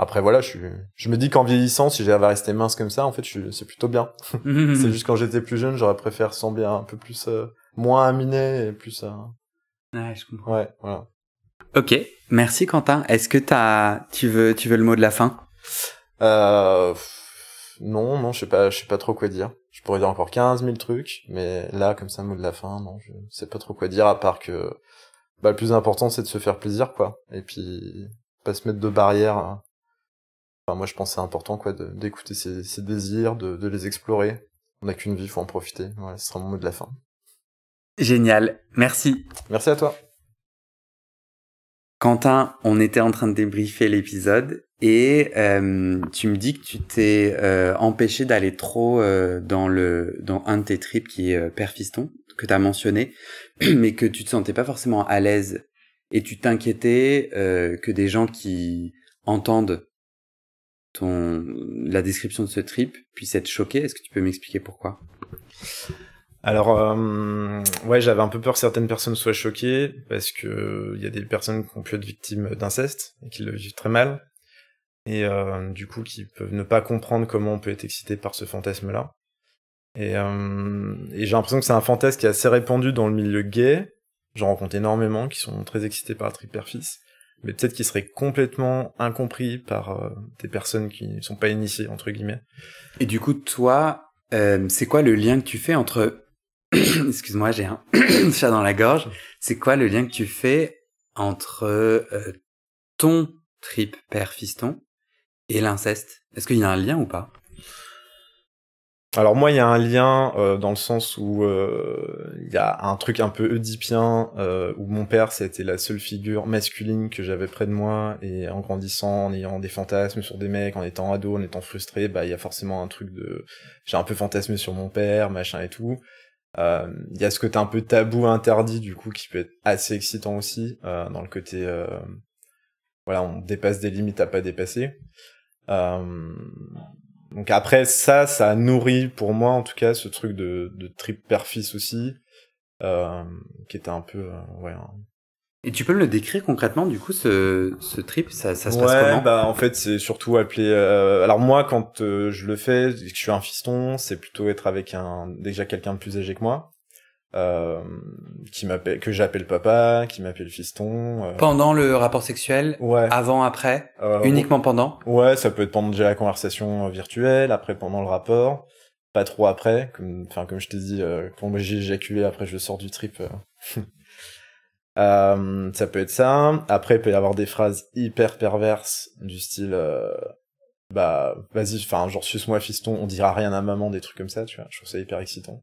Après voilà, je me dis qu'en vieillissant, si j'avais resté mince comme ça, en fait, c'est plutôt bien. C'est juste quand j'étais plus jeune, j'aurais préféré ressembler un peu plus, moins aminé et plus. Ouais, je comprends. Ouais, voilà. Ok, merci Quentin. Est-ce que tu veux le mot de la fin? Non, je sais pas trop quoi dire. Je pourrais dire encore 15 000 trucs, mais là, comme ça, mot de la fin, non, je sais pas trop quoi dire, à part que, le plus important, c'est de se faire plaisir, quoi. Et puis, pas se mettre de barrières. Enfin, moi, je pense que c'est important, quoi, d'écouter ses désirs, de les explorer. On n'a qu'une vie, faut en profiter. Ouais, ce sera mon mot de la fin. Génial. Merci. Merci à toi. Quentin, on était en train de débriefer l'épisode et tu me dis que tu t'es empêché d'aller trop dans un de tes trips qui est Père Fiston, que tu as mentionné, mais que tu te sentais pas forcément à l'aise et tu t'inquiétais que des gens qui entendent la description de ce trip puisse être choqué. Est-ce que tu peux m'expliquer pourquoi? Alors, ouais, j'avais un peu peur que certaines personnes soient choquées, parce que il y a des personnes qui ont pu être victimes d'inceste, et qui le vivent très mal, et du coup, qui peuvent ne pas comprendre comment on peut être excité par ce fantasme-là. Et j'ai l'impression que c'est un fantasme qui est assez répandu dans le milieu gay. J'en rencontre énormément qui sont très excités par le trip père-fils, mais peut-être qu'il serait complètement incompris par des personnes qui ne sont pas initiées, entre guillemets. Et du coup, toi, c'est quoi le lien que tu fais entre... Excuse-moi, j'ai un chat dans la gorge. C'est quoi le lien que tu fais entre ton trip père-fiston et l'inceste? Est-ce qu'il y a un lien ou pas? Alors moi, il y a un lien dans le sens où il y a un truc un peu oedipien où mon père, c'était la seule figure masculine que j'avais près de moi, et en grandissant, en ayant des fantasmes sur des mecs, en étant ado, en étant frustré, il y a forcément un truc de... J'ai un peu fantasmé sur mon père, machin et tout. Il y a ce côté un peu tabou, interdit, du coup, qui peut être assez excitant aussi, dans le côté, voilà, on dépasse des limites à pas dépasser. Donc après, ça nourrit, pour moi, en tout cas, ce truc de trip père-fils aussi, qui était un peu, ouais. Et tu peux me le décrire concrètement, du coup, ce trip, ça se passe Ouais, comment? bah en fait c'est surtout appelé. Alors moi quand je le fais, je suis un fiston, c'est plutôt être avec déjà quelqu'un de plus âgé que moi, que j'appelle papa, qui m'appelle fiston. Pendant le rapport sexuel? Ouais. Avant, après? Uniquement pendant? Ouais, ça peut être pendant déjà la conversation virtuelle, après pendant le rapport, pas trop après, comme je t'ai dit, quand j'ai éjaculé, après je sors du trip. Ça peut être ça. Après, il peut y avoir des phrases hyper perverses du style, bah, vas-y, genre, suce-moi fiston, on dira rien à maman, des trucs comme ça, tu vois. Je trouve ça hyper excitant.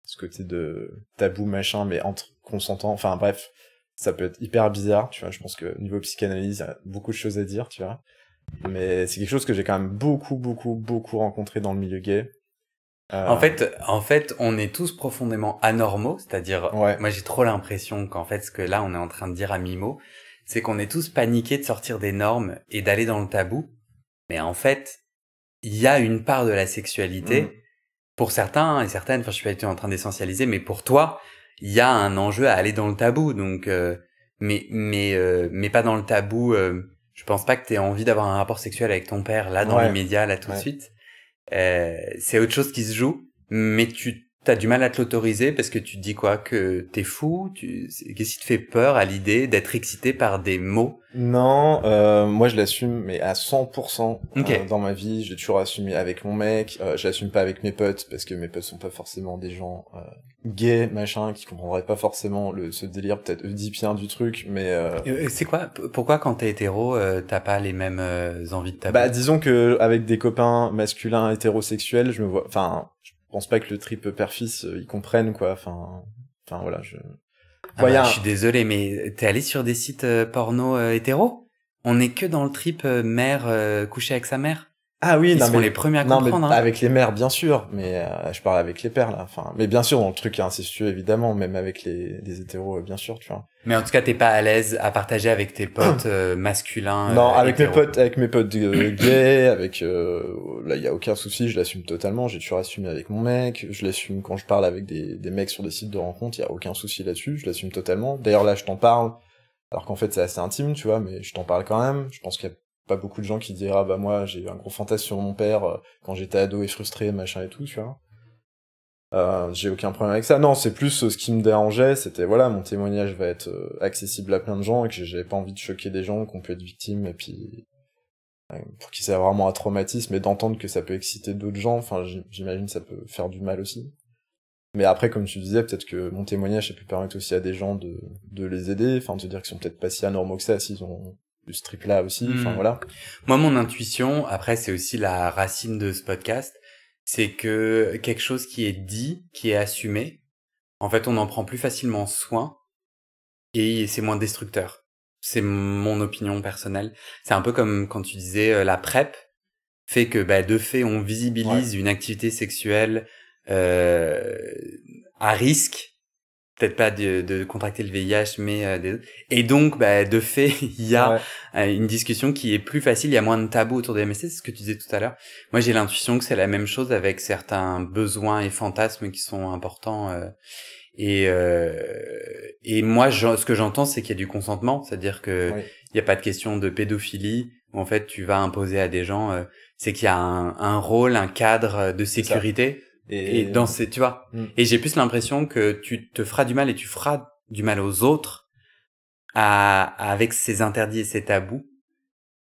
Ce côté de tabou, machin, mais entre consentants, enfin, bref, ça peut être hyper bizarre, tu vois. Je pense que niveau psychanalyse, il y a beaucoup de choses à dire, tu vois. Mais c'est quelque chose que j'ai quand même beaucoup rencontré dans le milieu gay. En fait, on est tous profondément anormaux, c'est-à-dire, Ouais. moi j'ai trop l'impression qu'en fait, ce que là on est en train de dire à mi-mot, c'est qu'on est tous paniqués de sortir des normes et d'aller dans le tabou. Mais en fait, il y a une part de la sexualité, pour certains et certaines, enfin je suis pas du tout en train d'essentialiser, mais pour toi, il y a un enjeu à aller dans le tabou. Donc, mais pas dans le tabou. Je pense pas que t'aies envie d'avoir un rapport sexuel avec ton père là dans l'immédiat, là tout de suite. C'est autre chose qui se joue, mais tu t'as du mal à te l'autoriser parce que tu te dis quoi, que t'es fou, qu'est-ce qui te fait peur à l'idée d'être excité par des mots? Non, moi je l'assume, mais à 100% Okay. dans ma vie. J'ai toujours assumé avec mon mec. Je l'assume pas avec mes potes parce que mes potes sont pas forcément des gens gays, machin, qui comprendraient pas forcément ce délire peut-être oedipien du truc. Mais c'est quoi? Pourquoi quand t'es hétéro, t'as pas les mêmes envies de tabou? bah disons que avec des copains masculins hétérosexuels, je me vois. Enfin, je pense pas que le trip père-fils ils comprennent quoi. Enfin voilà. Je suis désolé, mais t'es allé sur des sites porno hétéros? On est que dans le trip mère coucher avec sa mère. Ah oui, ils sont les premiers à comprendre. Mais avec les mères, bien sûr, mais je parle avec les pères là. Enfin, mais bien sûr dans le truc incestueux évidemment, même avec les hétéros, bien sûr, tu vois. Mais en tout cas, t'es pas à l'aise à partager avec tes potes masculins. Non, avec hétéros. mes potes gays, avec là il y a aucun souci, je l'assume totalement. J'ai toujours assumé avec mon mec, je l'assume quand je parle avec des mecs sur des sites de rencontres, il y a aucun souci là-dessus, je l'assume totalement. D'ailleurs là, je t'en parle, alors qu'en fait c'est assez intime, tu vois, mais je t'en parle quand même. Je pense qu'il y a pas beaucoup de gens qui diraient, ah bah moi j'ai eu un gros fantasme sur mon père quand j'étais ado et frustré, machin et tout, tu vois. J'ai aucun problème avec ça. Non, c'est plus ce qui me dérangeait, c'était voilà, mon témoignage va être accessible à plein de gens et que j'avais pas envie de choquer des gens qu'on peut être victimes et puis pour qui c'est vraiment un traumatisme et d'entendre que ça peut exciter d'autres gens, enfin j'imagine que ça peut faire du mal aussi. Mais après, comme tu disais, peut-être que mon témoignage ça peut permettre aussi à des gens de les aider, enfin de se dire qu'ils sont peut-être pas si anormaux que ça s'ils ont ce trip-là aussi, enfin voilà. Moi, mon intuition, après, c'est aussi la racine de ce podcast, c'est que quelque chose qui est dit, qui est assumé, en fait, on en prend plus facilement soin et c'est moins destructeur. C'est mon opinion personnelle. C'est un peu comme quand tu disais la PrEP fait que, de fait, on visibilise une activité sexuelle à risque. Peut-être pas de contracter le VIH, mais et donc de fait il y a une discussion qui est plus facile, il y a moins de tabous autour des MST, c'est ce que tu disais tout à l'heure. Moi j'ai l'intuition que c'est la même chose avec certains besoins et fantasmes qui sont importants et moi ce que j'entends c'est qu'il y a du consentement, c'est-à-dire que il y a pas de question de pédophilie où en fait tu vas imposer à des gens, c'est qu'il y a un rôle, un cadre de sécurité. Et dans ces, tu vois. Et j'ai plus l'impression que tu te feras du mal et tu feras du mal aux autres avec ces interdits et ces tabous.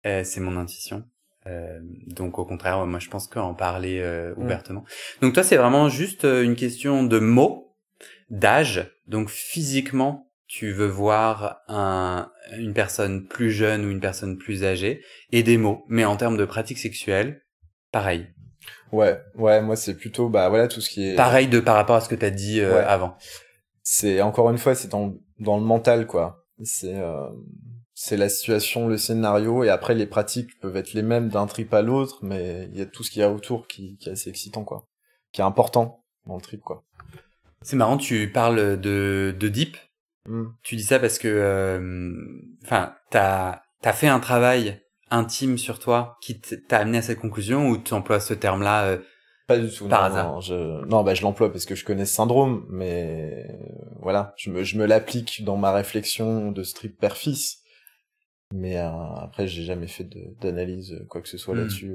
C'est mon intuition. Donc au contraire, moi je pense qu'en parler ouvertement. Donc toi c'est vraiment juste une question de mots, d'âge. Donc physiquement, tu veux voir une personne plus jeune ou une personne plus âgée et des mots. Mais en termes de pratique sexuelle, pareil. Ouais, moi c'est plutôt voilà tout ce qui est pareil par rapport à ce que t'as dit avant. C'est encore une fois c'est dans le mental quoi. C'est la situation, le scénario et après les pratiques peuvent être les mêmes d'un trip à l'autre, mais il y a tout ce qu'il y a autour qui est assez excitant quoi, qui est important dans le trip quoi. C'est marrant, tu parles de deep. Tu dis ça parce que, enfin, t'as fait un travail intime sur toi qui t'a amené à cette conclusion, ou tu emploies ce terme-là pas du tout, par non, hasard? Non, je l'emploie parce que je connais ce syndrome, mais voilà, je me l'applique dans ma réflexion de strip père fils. Mais après, j'ai jamais fait d'analyse quoi que ce soit là-dessus.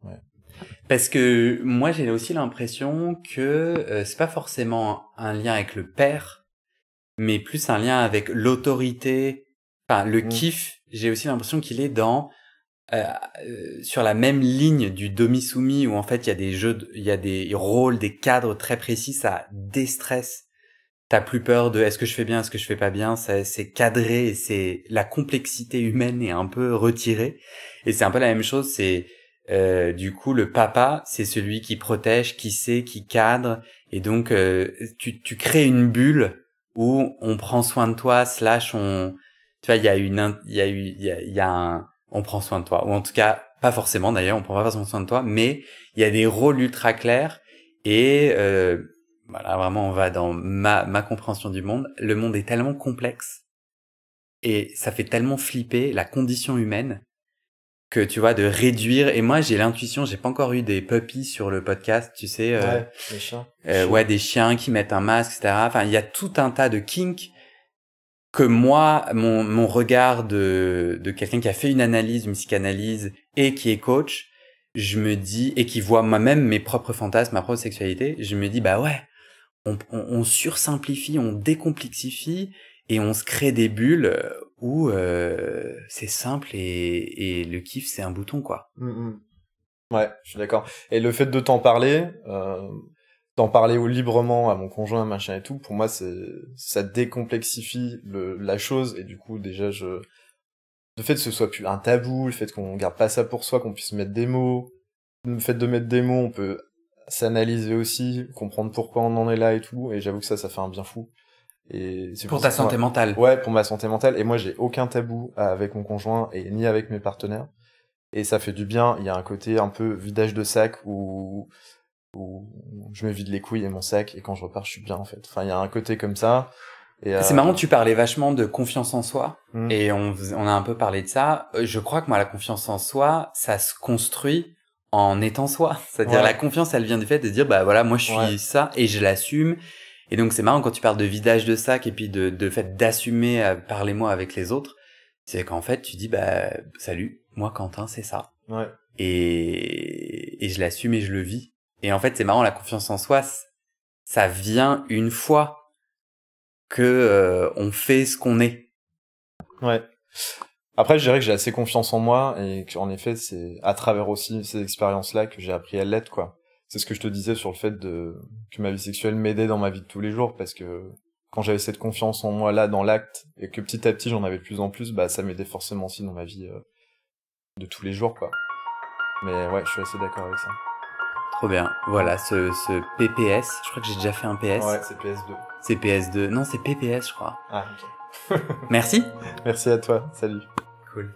Ouais. Parce que moi, j'ai aussi l'impression que c'est pas forcément un lien avec le père, mais plus un lien avec l'autorité. Enfin, le kiff, j'ai aussi l'impression qu'il est dans sur la même ligne du demi-soumis, où en fait il y a des jeux, il y a des rôles, des cadres très précis, ça déstresse. T'as plus peur de est-ce que je fais bien, est-ce que je fais pas bien, c'est cadré, et c'est la complexité humaine est un peu retirée. Et c'est un peu la même chose, c'est du coup le papa, c'est celui qui protège, qui sait, qui cadre, et donc tu crées une bulle où on prend soin de toi, slash on, tu vois, il y a un, on prend soin de toi, ou en tout cas pas forcément d'ailleurs, on prend pas forcément soin de toi, mais il y a des rôles ultra clairs, et voilà, vraiment, on va dans ma compréhension du monde. Le monde est tellement complexe et ça fait tellement flipper la condition humaine que, tu vois, de réduire. Et moi, j'ai l'intuition, j'ai pas encore eu des puppies sur le podcast, tu sais. Ouais, des chiens. Ouais, des chiens qui mettent un masque, etc. Enfin, il y a tout un tas de kinks que moi, mon regard de quelqu'un qui a fait une analyse, une psychanalyse et qui est coach, je me dis, et qui voit moi-même mes propres fantasmes, ma propre sexualité, je me dis, bah ouais, on sursimplifie, on décomplexifie, et on se crée des bulles où c'est simple, et le kiff, c'est un bouton, quoi. Ouais, je suis d'accord. Et le fait de t'en parler librement à mon conjoint, machin et tout, pour moi, ça décomplexifie la chose, et du coup, déjà, le fait que ce soit plus un tabou, le fait qu'on garde pas ça pour soi, qu'on puisse mettre des mots, le fait de mettre des mots, on peut s'analyser aussi, comprendre pourquoi on en est là et tout, et j'avoue que ça fait un bien fou. Et c'est pour ta santé mentale. Ouais, pour ma santé mentale. Et moi, j'ai aucun tabou avec mon conjoint et ni avec mes partenaires. Et ça fait du bien. Il y a un côté un peu vidage de sac où je me vide les couilles et mon sac, et quand je repars, je suis bien, en fait. Enfin, il y a un côté comme ça. Et c'est marrant, tu parlais vachement de confiance en soi, et on a un peu parlé de ça. Je crois que moi, la confiance en soi, ça se construit en étant soi. C'est-à-dire, la confiance, elle vient du fait de dire, bah voilà, moi je suis ça, et je l'assume. Et donc c'est marrant quand tu parles de vidage de sac, et puis de fait d'assumer parler-moi avec les autres, c'est qu'en fait tu dis, bah salut, moi Quentin, c'est ça. Ouais. Et je l'assume et je le vis. Et en fait c'est marrant, la confiance en soi, ça vient une fois que on fait ce qu'on est. Ouais. Après, je dirais que j'ai assez confiance en moi, et qu'en effet, c'est à travers aussi ces expériences-là que j'ai appris à l'être, quoi. C'est ce que je te disais sur le fait que ma vie sexuelle m'aidait dans ma vie de tous les jours, parce que quand j'avais cette confiance en moi là, dans l'acte, et que petit à petit j'en avais de plus en plus, bah ça m'aidait forcément aussi dans ma vie de tous les jours, quoi. Mais ouais, je suis assez d'accord avec ça. Trop bien. Voilà, ce PPS, je crois que j'ai déjà fait un PS. Ouais, c'est PS2. C'est PS2. Non, c'est PPS, je crois. Ah, ok. Merci. Merci à toi. Salut. Cool.